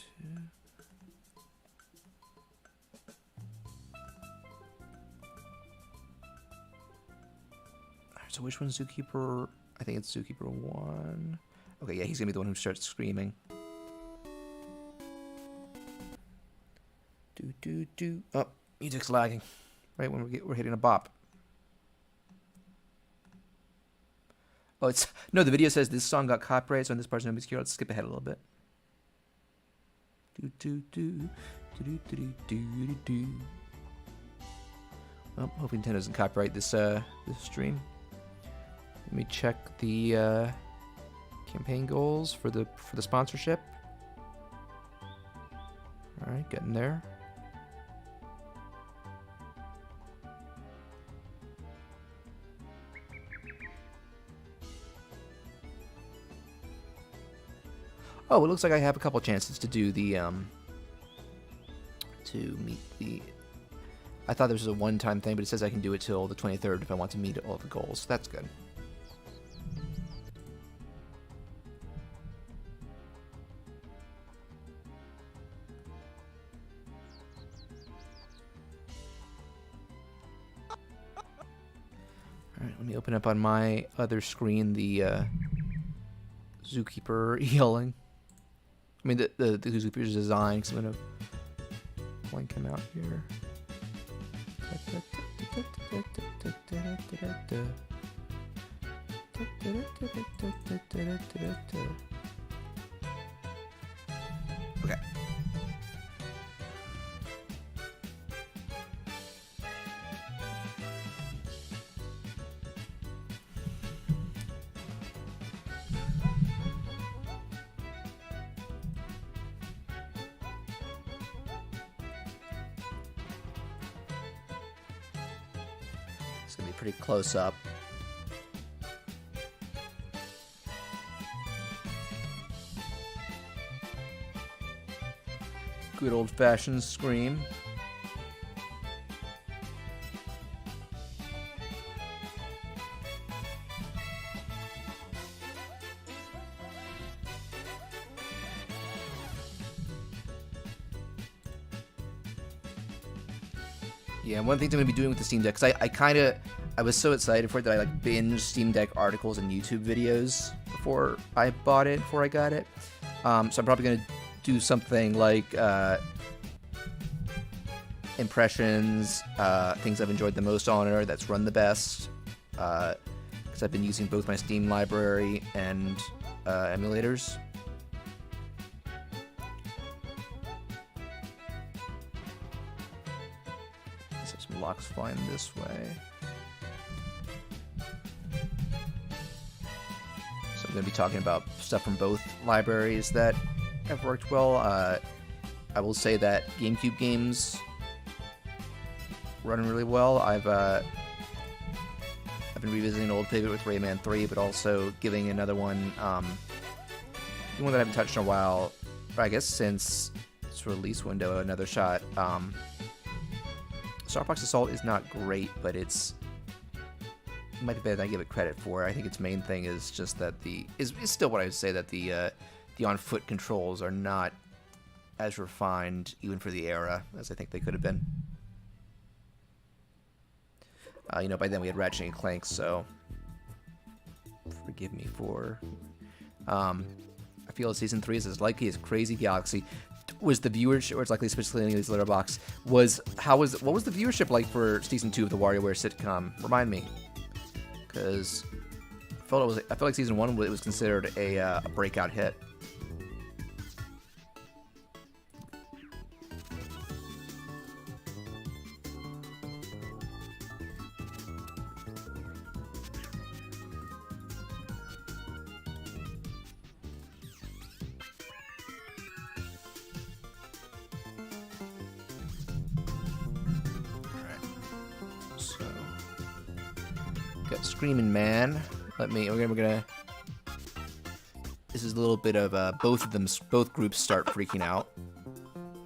A: Alright, so which one's Zookeeper? I think it's Zookeeper 1. Okay, yeah, he's gonna be the one who starts screaming. Oh, music's lagging. Right when we're hitting a bop. Oh, no. The video says this song got copyright, so in this part's no music. Let's skip ahead a little bit. Well, hopefully Nintendo doesn't copyright this this stream. Let me check the Campaign goals for the sponsorship. All right, getting there. Oh, it looks like I have a couple chances to do the to meet the. I thought this was a one-time thing, but it says I can do it till the 23rd if I want to meet all the goals. That's good. Alright, let me open up on my other screen the Zookeeper yelling. I mean, the Zookeeper's design, because I'm going to blank him out here. Okay. It's gonna be pretty close up. Good old-fashioned scream. Yeah, one of the things I'm going to be doing with the Steam Deck, because I was so excited for it that I like binged Steam Deck articles and YouTube videos before I bought it, before I got it. So I'm probably going to do something like impressions, things I've enjoyed the most on it, that's run the best, because I've been using both my Steam library and emulators. Some locks flying this way. So I'm going to be talking about stuff from both libraries that have worked well. I will say that GameCube games run really well. I've been revisiting an old favorite with Rayman 3, but also giving another one, the one that I haven't touched in a while, I guess since its release window, another shot. Star Fox Assault is not great, but it might be better than I give it credit for. I think its main thing is just that is still what I would say, that the on-foot controls are not as refined, even for the era, as I think they could have been. By then we had Ratchet and Clank, so forgive me for. I feel that Season 3 is as likely as Crazy Galaxy. Was the viewership, or it's likely specifically in these Letterboxd, what was the viewership like for Season 2 of the WarioWare sitcom? Remind me. Because I felt like Season 1 it was considered a breakout hit. Got Screaming Man. We're gonna. This is a little bit of both groups start freaking out.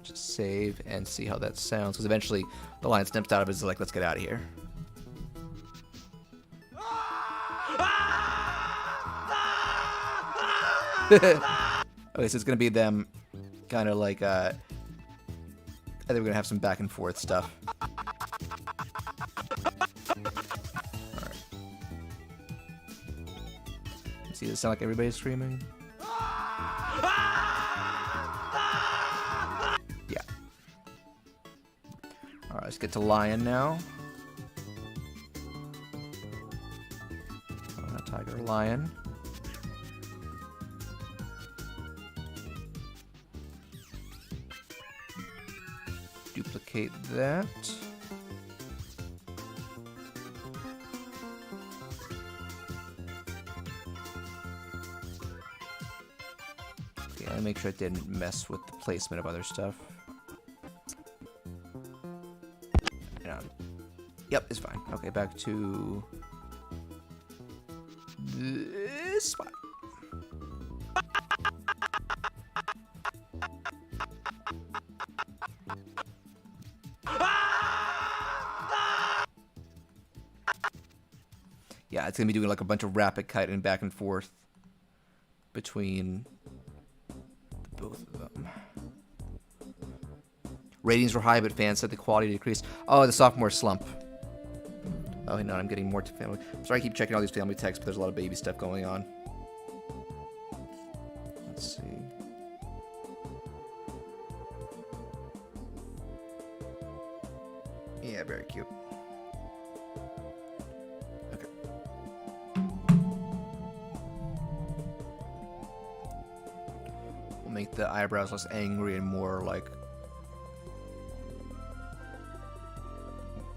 A: Just save and see how that sounds, because eventually the line snaps out of it is like, let's get out of here. Okay, so it's gonna be them, kind of like I think we're gonna have some back and forth stuff. See, does it sound like everybody's screaming? Yeah. Alright, let's get to Lion now. Tiger, Lion. Duplicate that. And make sure it didn't mess with the placement of other stuff. Yep, it's fine. Okay, back to this spot. Yeah, it's gonna be doing like a bunch of rapid cutting back and forth between both of them. Ratings were high, but fans said the quality decreased. Oh, the sophomore slump. Oh, no, I'm getting more to family. Sorry, I keep checking all these family texts, but there's a lot of baby stuff going on. Let's see. Yeah, very cute. Okay. We'll make the eyebrows less angry and more like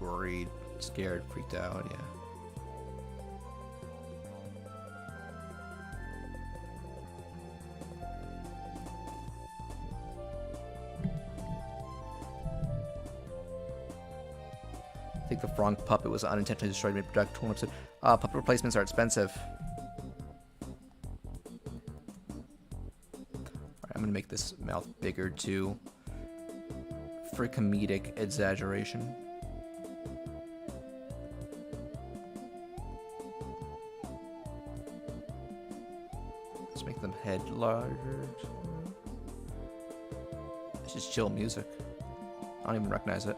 A: worried, scared, freaked out, yeah. I think the Frank puppet was unintentionally destroyed mid-production. Puppet replacements are expensive. Alright, I'm gonna make this mouth bigger too, for comedic exaggeration. Let's make them head larger. It's just chill music. I don't even recognize it.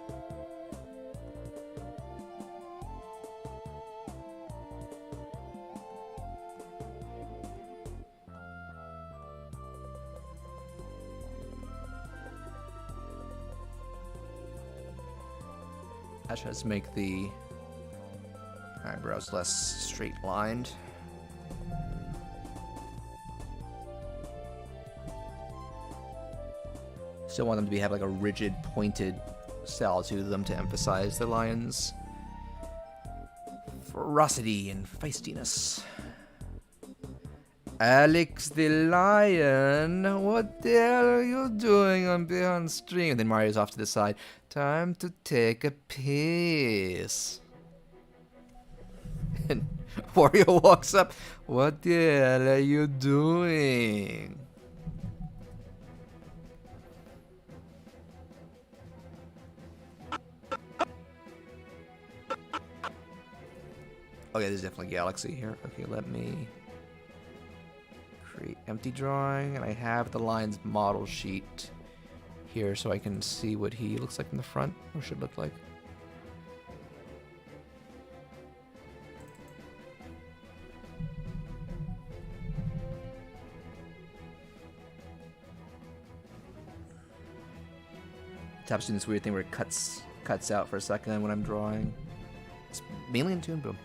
A: Actually, let's make the eyebrows less straight lined. Still want them to have like a rigid, pointed style to them to emphasize the lion's ferocity and feistiness. Alex the lion, what the hell are you doing on beyond stream? And then Mario's off to the side. Time to take a piss. And Wario walks up. What the hell are you doing? Okay, there's definitely Galaxy here. Okay, let me create empty drawing, and I have the lion's model sheet here so I can see what he looks like in the front, or should look like. Tap's doing this weird thing where it cuts out for a second when I'm drawing. It's mainly in Toon Boom.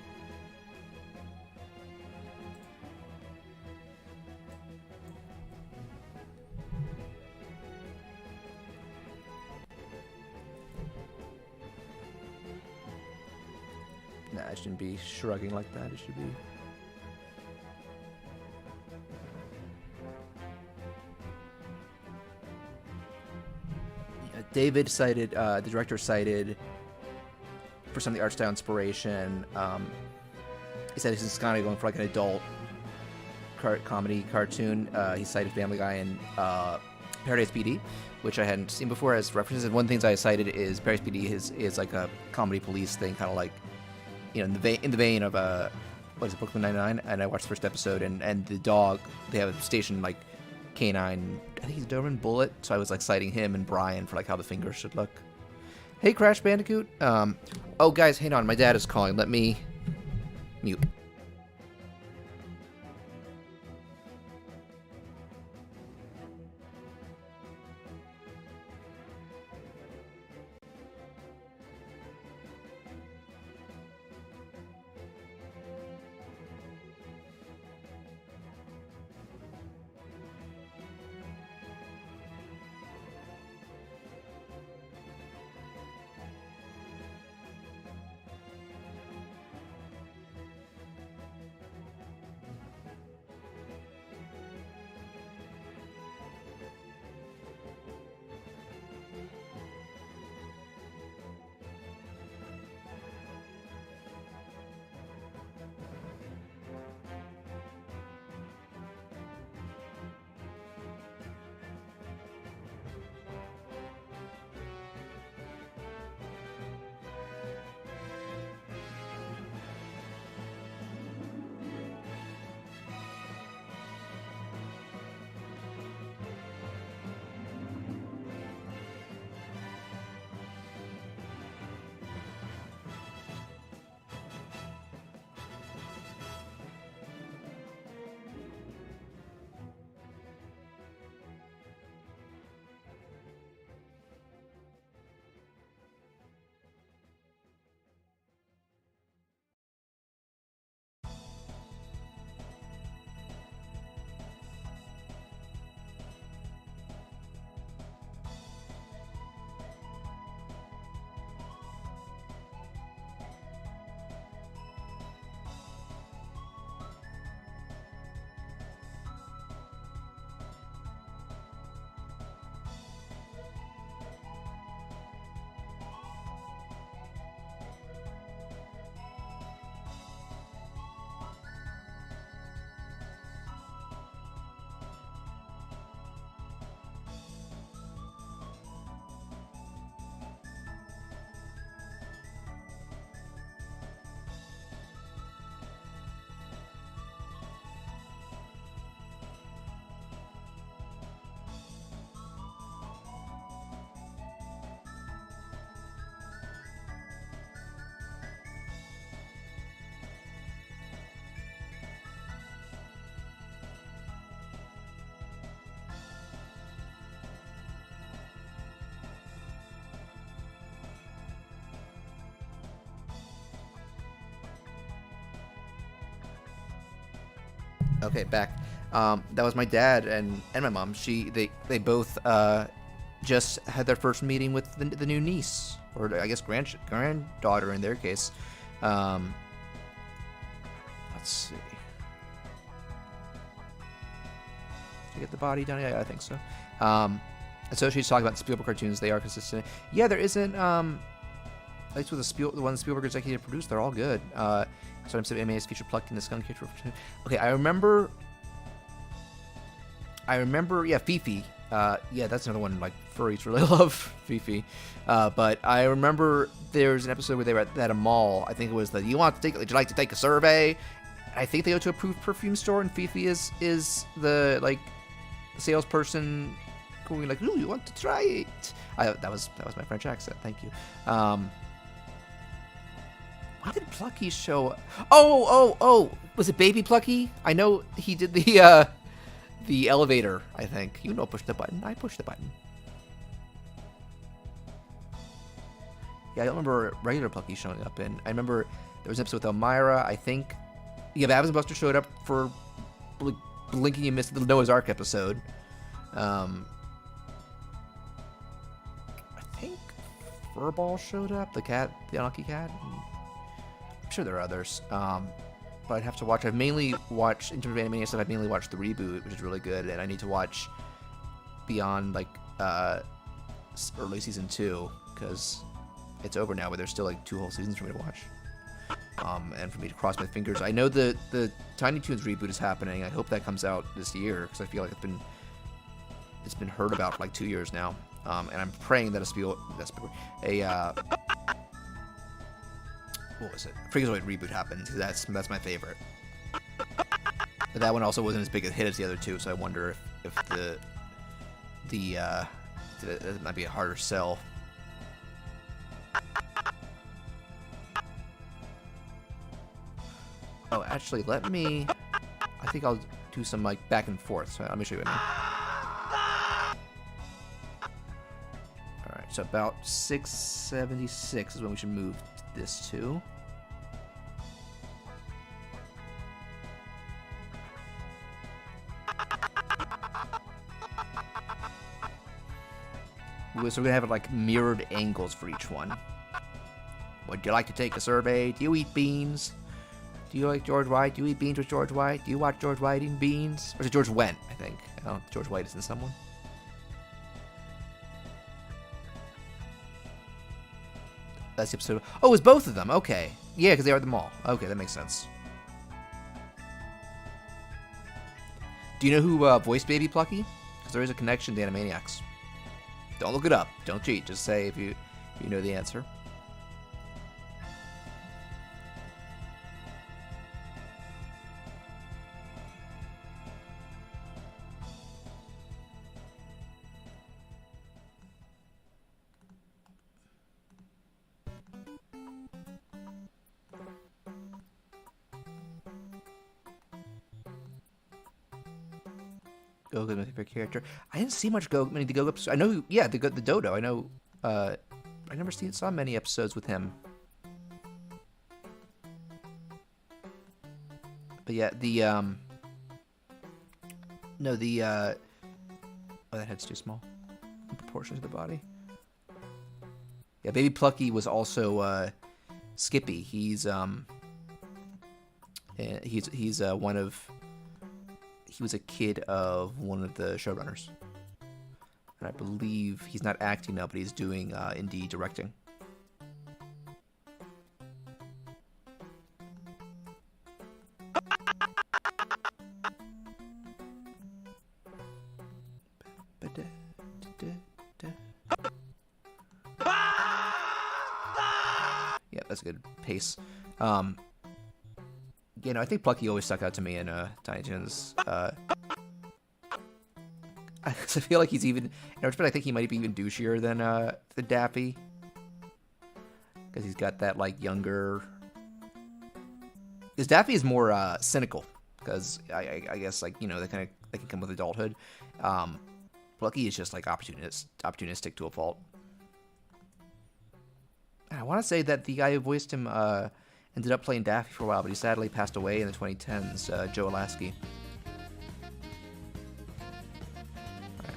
A: Nah, it shouldn't be shrugging like that. It should be. David cited, the director cited, for some of the art style inspiration, he said he's kind of going for like an adult comedy cartoon. He cited Family Guy and Paradise PD, which I hadn't seen before as references. And one of the things I cited is Paradise PD is like a comedy police thing, kind of like, you know, in the vein of what is it, Brooklyn Nine-Nine? And I watched the first episode, and the dog, they have a station like canine, I think he's Doberman Bullet, so I was like citing him and Brian for like how the fingers should look. Hey Crash Bandicoot. Oh guys, hang on, my dad is calling. Let me mute. Okay, back. That was my dad and my mom. They both just had their first meeting with the new niece, or I guess granddaughter in their case. Let's see. Did you get the body done? Yeah, I think so. And so she's talking about the Spielberg cartoons. They are consistent. Yeah, there isn't. At least with the one Spielberg executive produced, they're all good. So I'm saying animated feature Plucky and the Skunk Catcher. Okay, I remember. Yeah, Fifi. Yeah, that's another one. Like furries really love Fifi. But I remember there's an episode where they were at a mall. I think it was would you like to take a survey? I think they go to a perfume store, and Fifi is the salesperson going like, "Ooh, you want to try it?" That was my French accent. Thank you. When did Plucky show up? Oh! Was it Baby Plucky? I know he did the elevator. I think push the button. I push the button. Yeah, I don't remember regular Plucky showing up in. I remember there was an episode with Elmira. I think. Yeah, Babs and Buster showed up for blinking and missed the Noah's Ark episode. I think Furball showed up. The unlucky cat. I'm sure there are others. But I'd have to watch. I've mainly watched, in terms of animation stuff, I've mainly watched the reboot, which is really good, and I need to watch beyond early season 2 because it's over now, but there's still 2 whole seasons for me to watch. And for me to cross my fingers. I know the Tiny Toons reboot is happening. I hope that comes out this year because I feel like it's been heard about for 2 years now. And I'm praying that what was it? Freakazoid reboot happened. That's my favorite. But that one also wasn't as big a hit as the other two, so I wonder if that might be a harder sell. Oh, actually, I think I'll do some back and forth. So let me show you. All right, so about 676 is when we should move this to. So we're gonna have it mirrored angles for each one. Would you like to take a survey? Do you eat beans? Do you like George White? Do you eat beans with George White? Do you watch George White eating beans? Or is it George Wendt, I think? I don't know if George White is in someone. That's the episode. Oh, it was both of them. Okay. Yeah, because they are at the mall. Okay, that makes sense. Do you know who voiced Baby Plucky? Because there is a connection to Animaniacs. Don't look it up. Don't cheat. Just say if you know the answer. Gogo's my favorite character. I didn't see much many of the Gogo episodes. I know, the Dodo. I know. I never saw many episodes with him. But yeah, no, oh, that head's too small in proportion to the body. Yeah, Baby Plucky was also Skippy. He's one of. He was a kid of one of the showrunners. And I believe he's not acting now, but he's doing indie directing. Yeah, that's a good pace. I think Plucky always stuck out to me in Tiny Toons. I feel like he's even, in retrospect, I think he might be even douchier than Daffy, because he's got that younger. Because Daffy is more cynical, because I guess they can come with adulthood. Plucky is just opportunistic to a fault. And I want to say that the guy who voiced him ended up playing Daffy for a while, but he sadly passed away in the 2010s, Joe Alasky.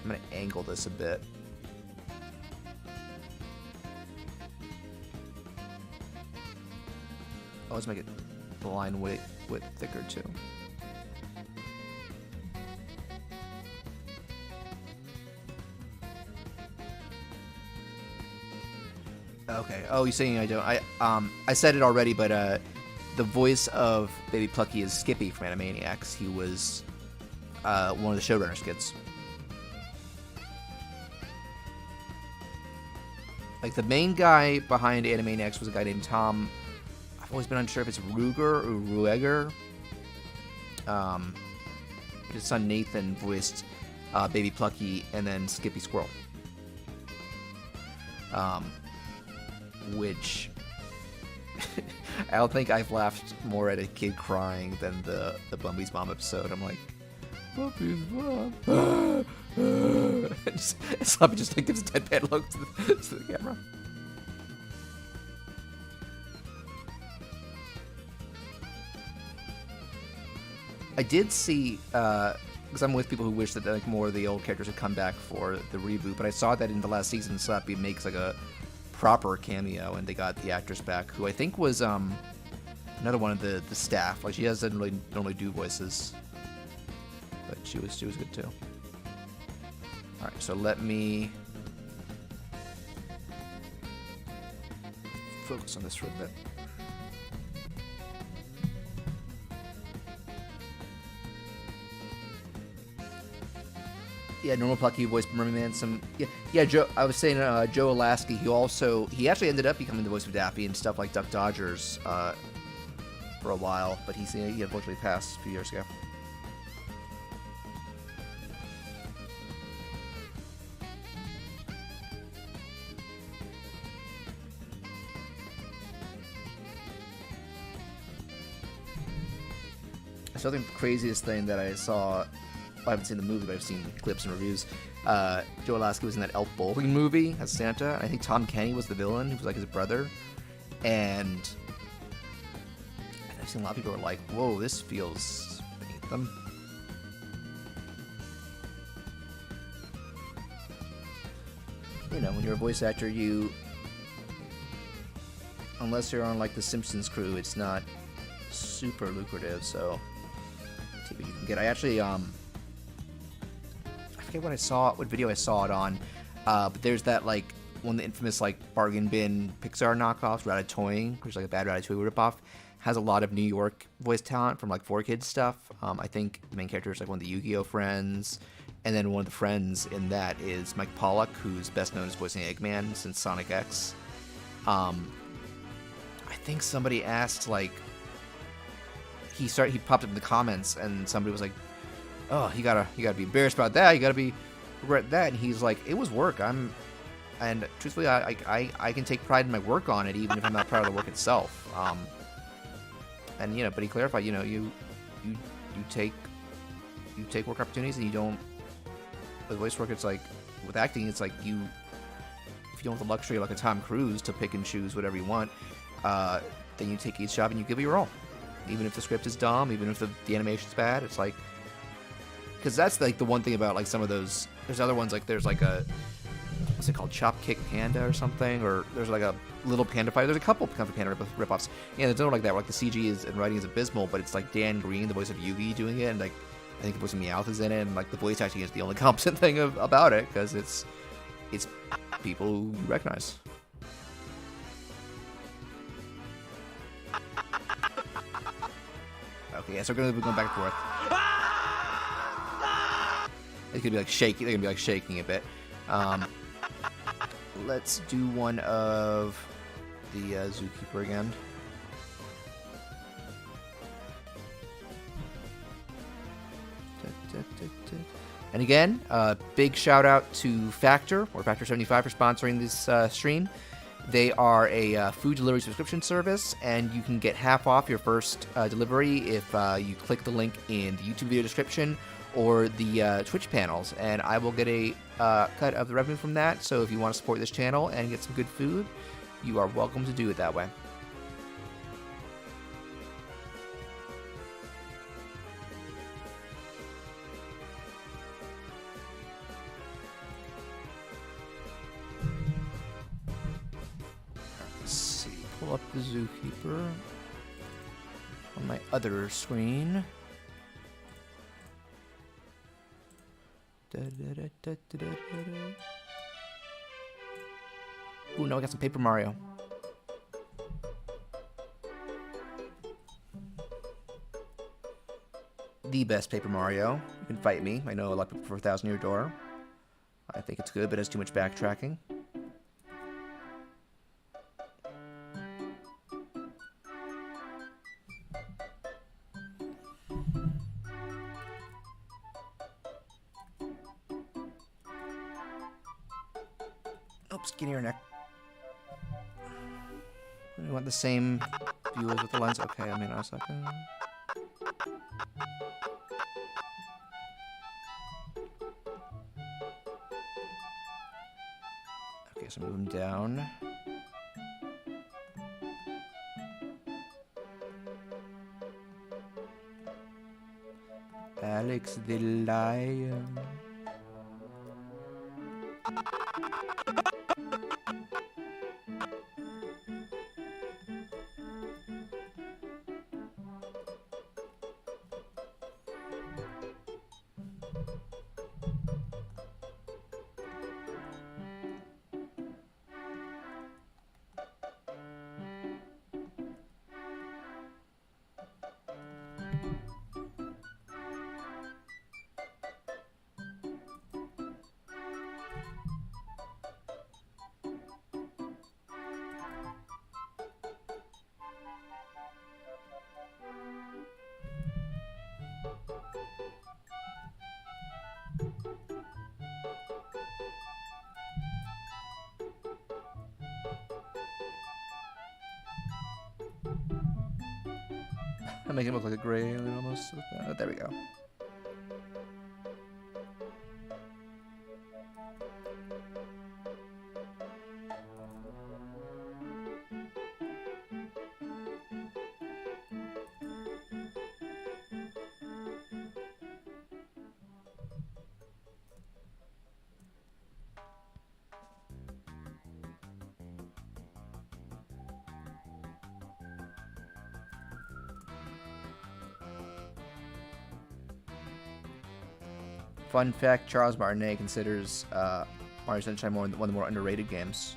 A: I'm gonna angle this a bit. Always make it the line width thicker too. Okay. Oh, you're saying I don't. I said it already, but the voice of Baby Plucky is Skippy from Animaniacs. He was one of the showrunners' kids. Like the main guy behind Animaniacs was a guy named Tom. I've always been unsure if it's Ruger or Ruegger. His son Nathan voiced Baby Plucky and then Skippy Squirrel. Which I don't think I've laughed more at a kid crying than the Bumby's mom episode. I'm like, Bumby's mom. And Sloppy just like gives a deadpan look to the camera. I did see, because I'm with people who wish that like more of the old characters had come back for the reboot, but I saw that in the last season, Slappy makes like a proper cameo, and they got the actress back, who I think was another one of the staff. Like she doesn't really normally do voices, but she was good too. All right, so let me focus on this for a bit. Yeah, normal Plucky voice Merman. Yeah. Joe. I was saying Joe Alaskey. He actually ended up becoming the voice of Daffy and stuff like Duck Dodgers for a while, but he unfortunately passed a few years ago. So I think the craziest thing that I saw. I haven't seen the movie, but I've seen clips and reviews. Joe Alaskey was in that Elf Bowling movie as Santa, and I think Tom Kenny was the villain, who was like his brother. And I've seen a lot of people who are like, whoa, this feels beneath them. You know, when you're a voice actor, unless you're on like the Simpsons crew, it's not super lucrative, so see what you can get. I actually, I forget what video I saw it on, but there's that like one of the infamous like bargain bin Pixar knockoffs, Ratatouille, which is like a bad Ratatouille ripoff, has a lot of New York voice talent from like 4Kids stuff. I think the main character is like one of the Yu-Gi-Oh friends, and then one of the friends in that is Mike Pollock, who's best known as voicing Eggman since Sonic X. I think somebody asked like he popped up in the comments, and somebody was like, oh, you gotta be embarrassed about that. You gotta be regret that. And he's like, it was work. And truthfully, I can take pride in my work on it, even if I'm not proud of the work itself. And you know, but he clarified, you know, you take work opportunities, and you don't. With voice work, it's like with acting, it's like if you don't have the luxury of like a Tom Cruise to pick and choose whatever you want, then you take each job and you give it your all, even if the script is dumb, even if the animation's bad. It's like. Because that's like the one thing about like some of those. There's other ones like there's like a what's it called, Chop Kick Panda or something, or there's like a Little Panda Fighter. There's a couple Kung Fu Panda ripoffs. Yeah, there's no like that. Where, like the CG and writing is abysmal, but it's like Dan Green, the voice of Yugi, doing it, and like I think the voice of Meowth is in it, and like the voice acting is the only competent thing about it because it's people who you recognize. Okay, yeah, so we're gonna be going back and forth. It's gonna be like shaking. They're gonna be like shaking a bit. Let's do one of the Zookeeper again. And again, big shout out to Factor or Factor 75 for sponsoring this stream. They are a food delivery subscription service, and you can get half off your first delivery if you click the link in the YouTube video description or the Twitch panels, and I will get a cut of the revenue from that. So if you want to support this channel and get some good food, you are welcome to do it that way. pull up the Zookeeper on my other screen. Ooh, now I got some Paper Mario. The best Paper Mario. You can fight me. I know a lot of people prefer Thousand Year Door. I think it's good, but it has too much backtracking. Oh, skinnier neck. We want the same view as with the lens. Okay, I mean, a second. Okay, so move him down. Alex the Lion. I'm making him look like a gray alien almost. There we go. Fun fact, Charles Martinet considers Mario Sunshine one of the more underrated games.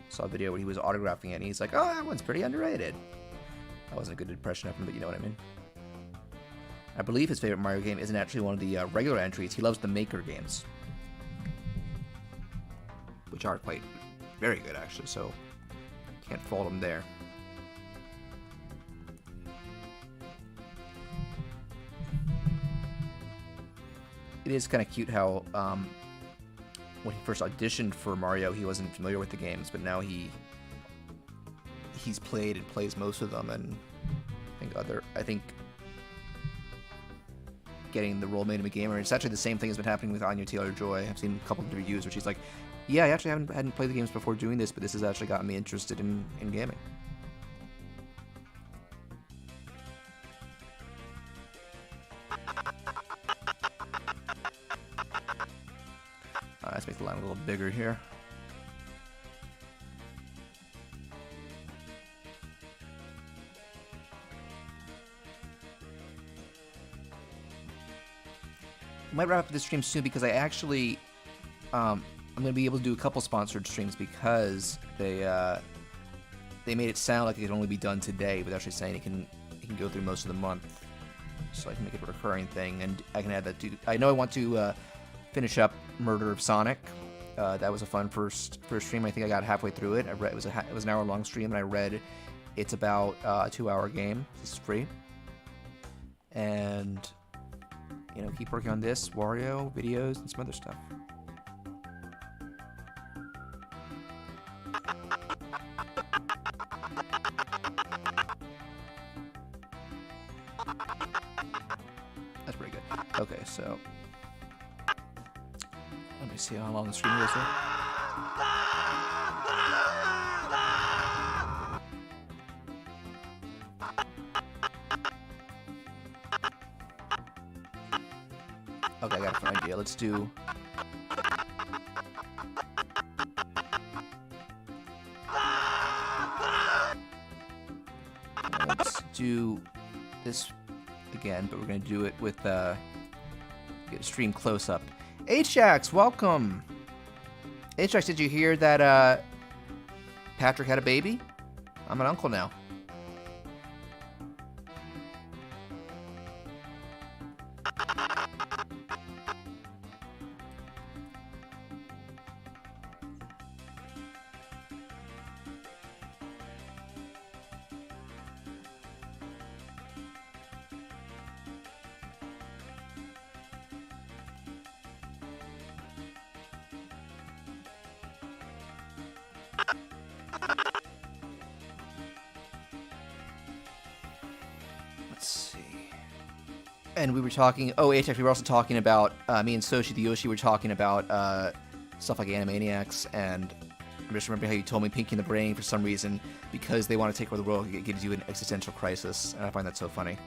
A: Saw a video where he was autographing it, and he's like, oh, that one's pretty underrated. That wasn't a good impression of him, but you know what I mean. I believe his favorite Mario game isn't actually one of the regular entries. He loves the Maker games, which are quite very good, actually, so can't fault him there. It is kind of cute how when he first auditioned for Mario, he wasn't familiar with the games, but now he's played and plays most of them, and I think getting the role made him a gamer. It's actually the same thing has been happening with Anya Taylor-Joy. I've seen a couple of reviews where she's like, "Yeah, I actually hadn't played the games before doing this, but this has actually gotten me interested in gaming." Let's make the line a little bigger here. I might wrap up this stream soon because I actually, I'm going to be able to do a couple sponsored streams because they made it sound like it could only be done today, but actually saying it can go through most of the month, so I can make it a recurring thing, and I can add that to. I know I want to finish up Murder of Sonic. That was a fun first stream. I think I got halfway through it. It was an hour-long stream, and I read it's about a 2-hour game. This is free, and keep working on this, Wario videos, and some other stuff. That's pretty good. Okay, so let me see how long the stream is here. Okay, I got a fun idea. Let's do... do this again, but we're gonna do it with get a stream close up. Ajax, welcome. Ajax, did you hear that Patrick had a baby? I'm an uncle now. And we were talking. Oh, HX, we were also talking about me and Soshi the Yoshi were talking about stuff like Animaniacs, and I just remember how you told me Pinky and the Brain for some reason because they want to take over the world. It gives you an existential crisis, and I find that so funny.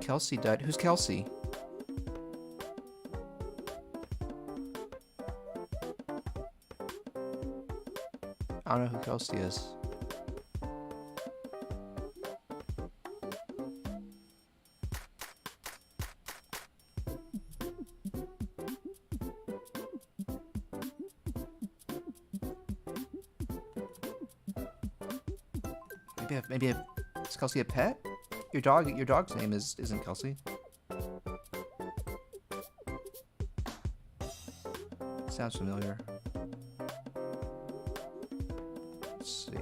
A: Kelsey died. Who's Kelsey? I don't know who Kelsey is. Maybe is Kelsey a pet? Your dog's name isn't Kelsey. Sounds familiar. Let's see.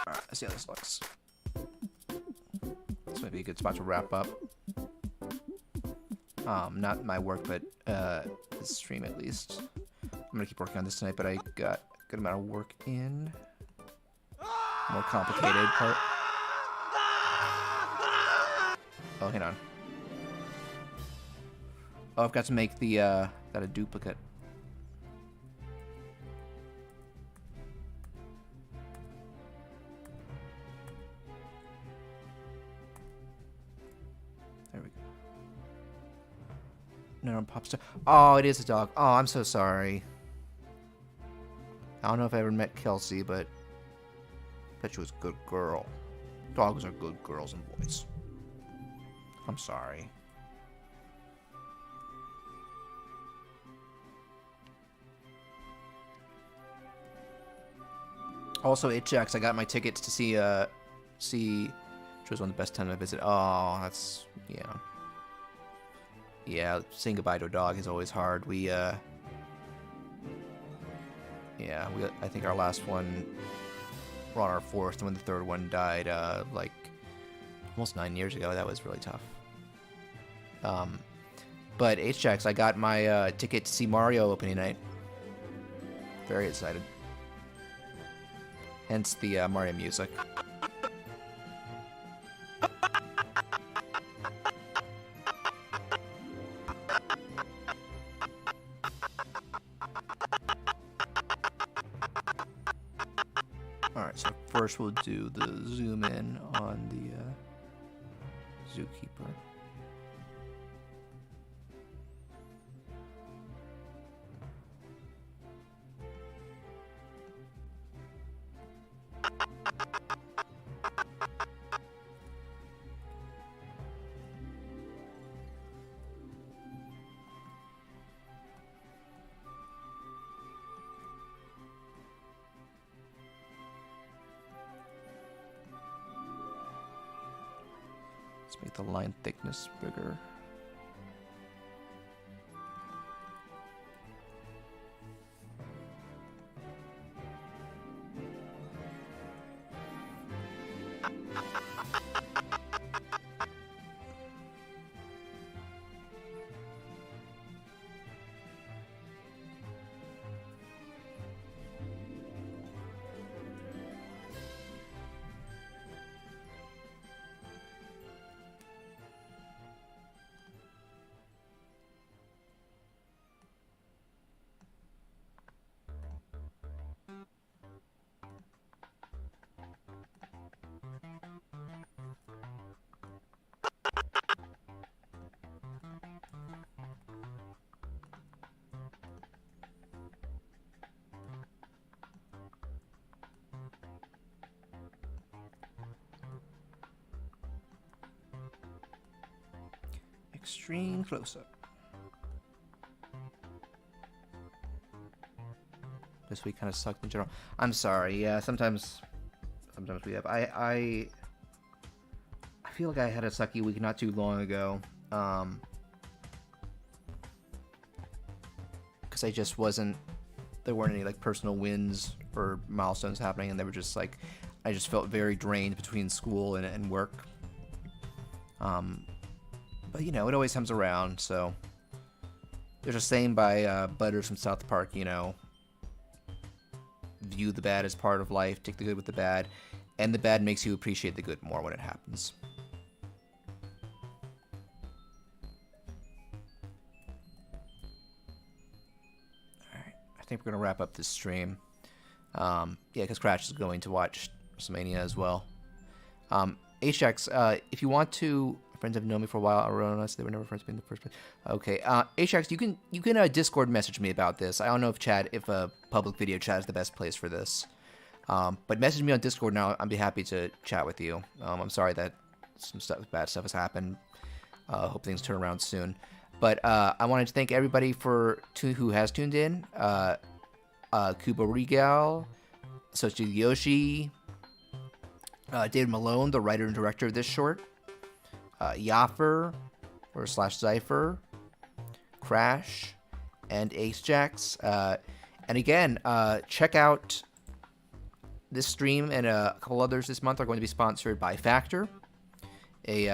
A: Alright, let's see how this looks. This might be a good spot to wrap up. Not my work, but this stream at least. I'm gonna keep working on this tonight, but I got a good amount of work in. More complicated part. Oh, hang on. Oh, I've got to make the that a duplicate. There we go. No, Popstar. Oh, it is a dog. Oh, I'm so sorry. I don't know if I ever met Kelsey, but I bet she was a good girl. Dogs are good girls and boys. I'm sorry. Also, HX, I got my tickets to see which was one of the best times I visited. Oh, that's, yeah. Yeah, saying goodbye to a dog is always hard. I think our last one, we're on our fourth, and when the third one died, like, almost 9 years ago. That was really tough. But HX, I got my ticket to see Mario opening night. Very excited. Hence the Mario music. Alright, so first we'll do the zoom in on the Zookeeper. Let's make the line thickness bigger. Extreme close-up. This week kind of sucked in general. I'm sorry. Yeah, sometimes we have. I feel like I had a sucky week not too long ago. Because I just wasn't. There weren't any like personal wins or milestones happening, and they were just like, I just felt very drained between school and work. But you know, it always comes around. So there's a saying by Butters from South Park. You know, view the bad as part of life, take the good with the bad, and the bad makes you appreciate the good more when it happens. Alright, I think we're going to wrap up this stream. Yeah, because Crash is going to watch WrestleMania as well. HX, if you want to... Friends have known me for a while. Aronas, they were never friends in the first place. Okay, HX, you can Discord message me about this. I don't know if a public video chat is the best place for this. But message me on Discord now. I'd be happy to chat with you. I'm sorry that some bad stuff has happened. Hope things turn around soon. But I wanted to thank everybody who has tuned in. Kuba Regal, Sochi Yoshi, David Malone, the writer and director of this short. Yaffer, or /Zypher, Crash, and AceJax. And again, check out this stream and a couple others this month are going to be sponsored by Factor, a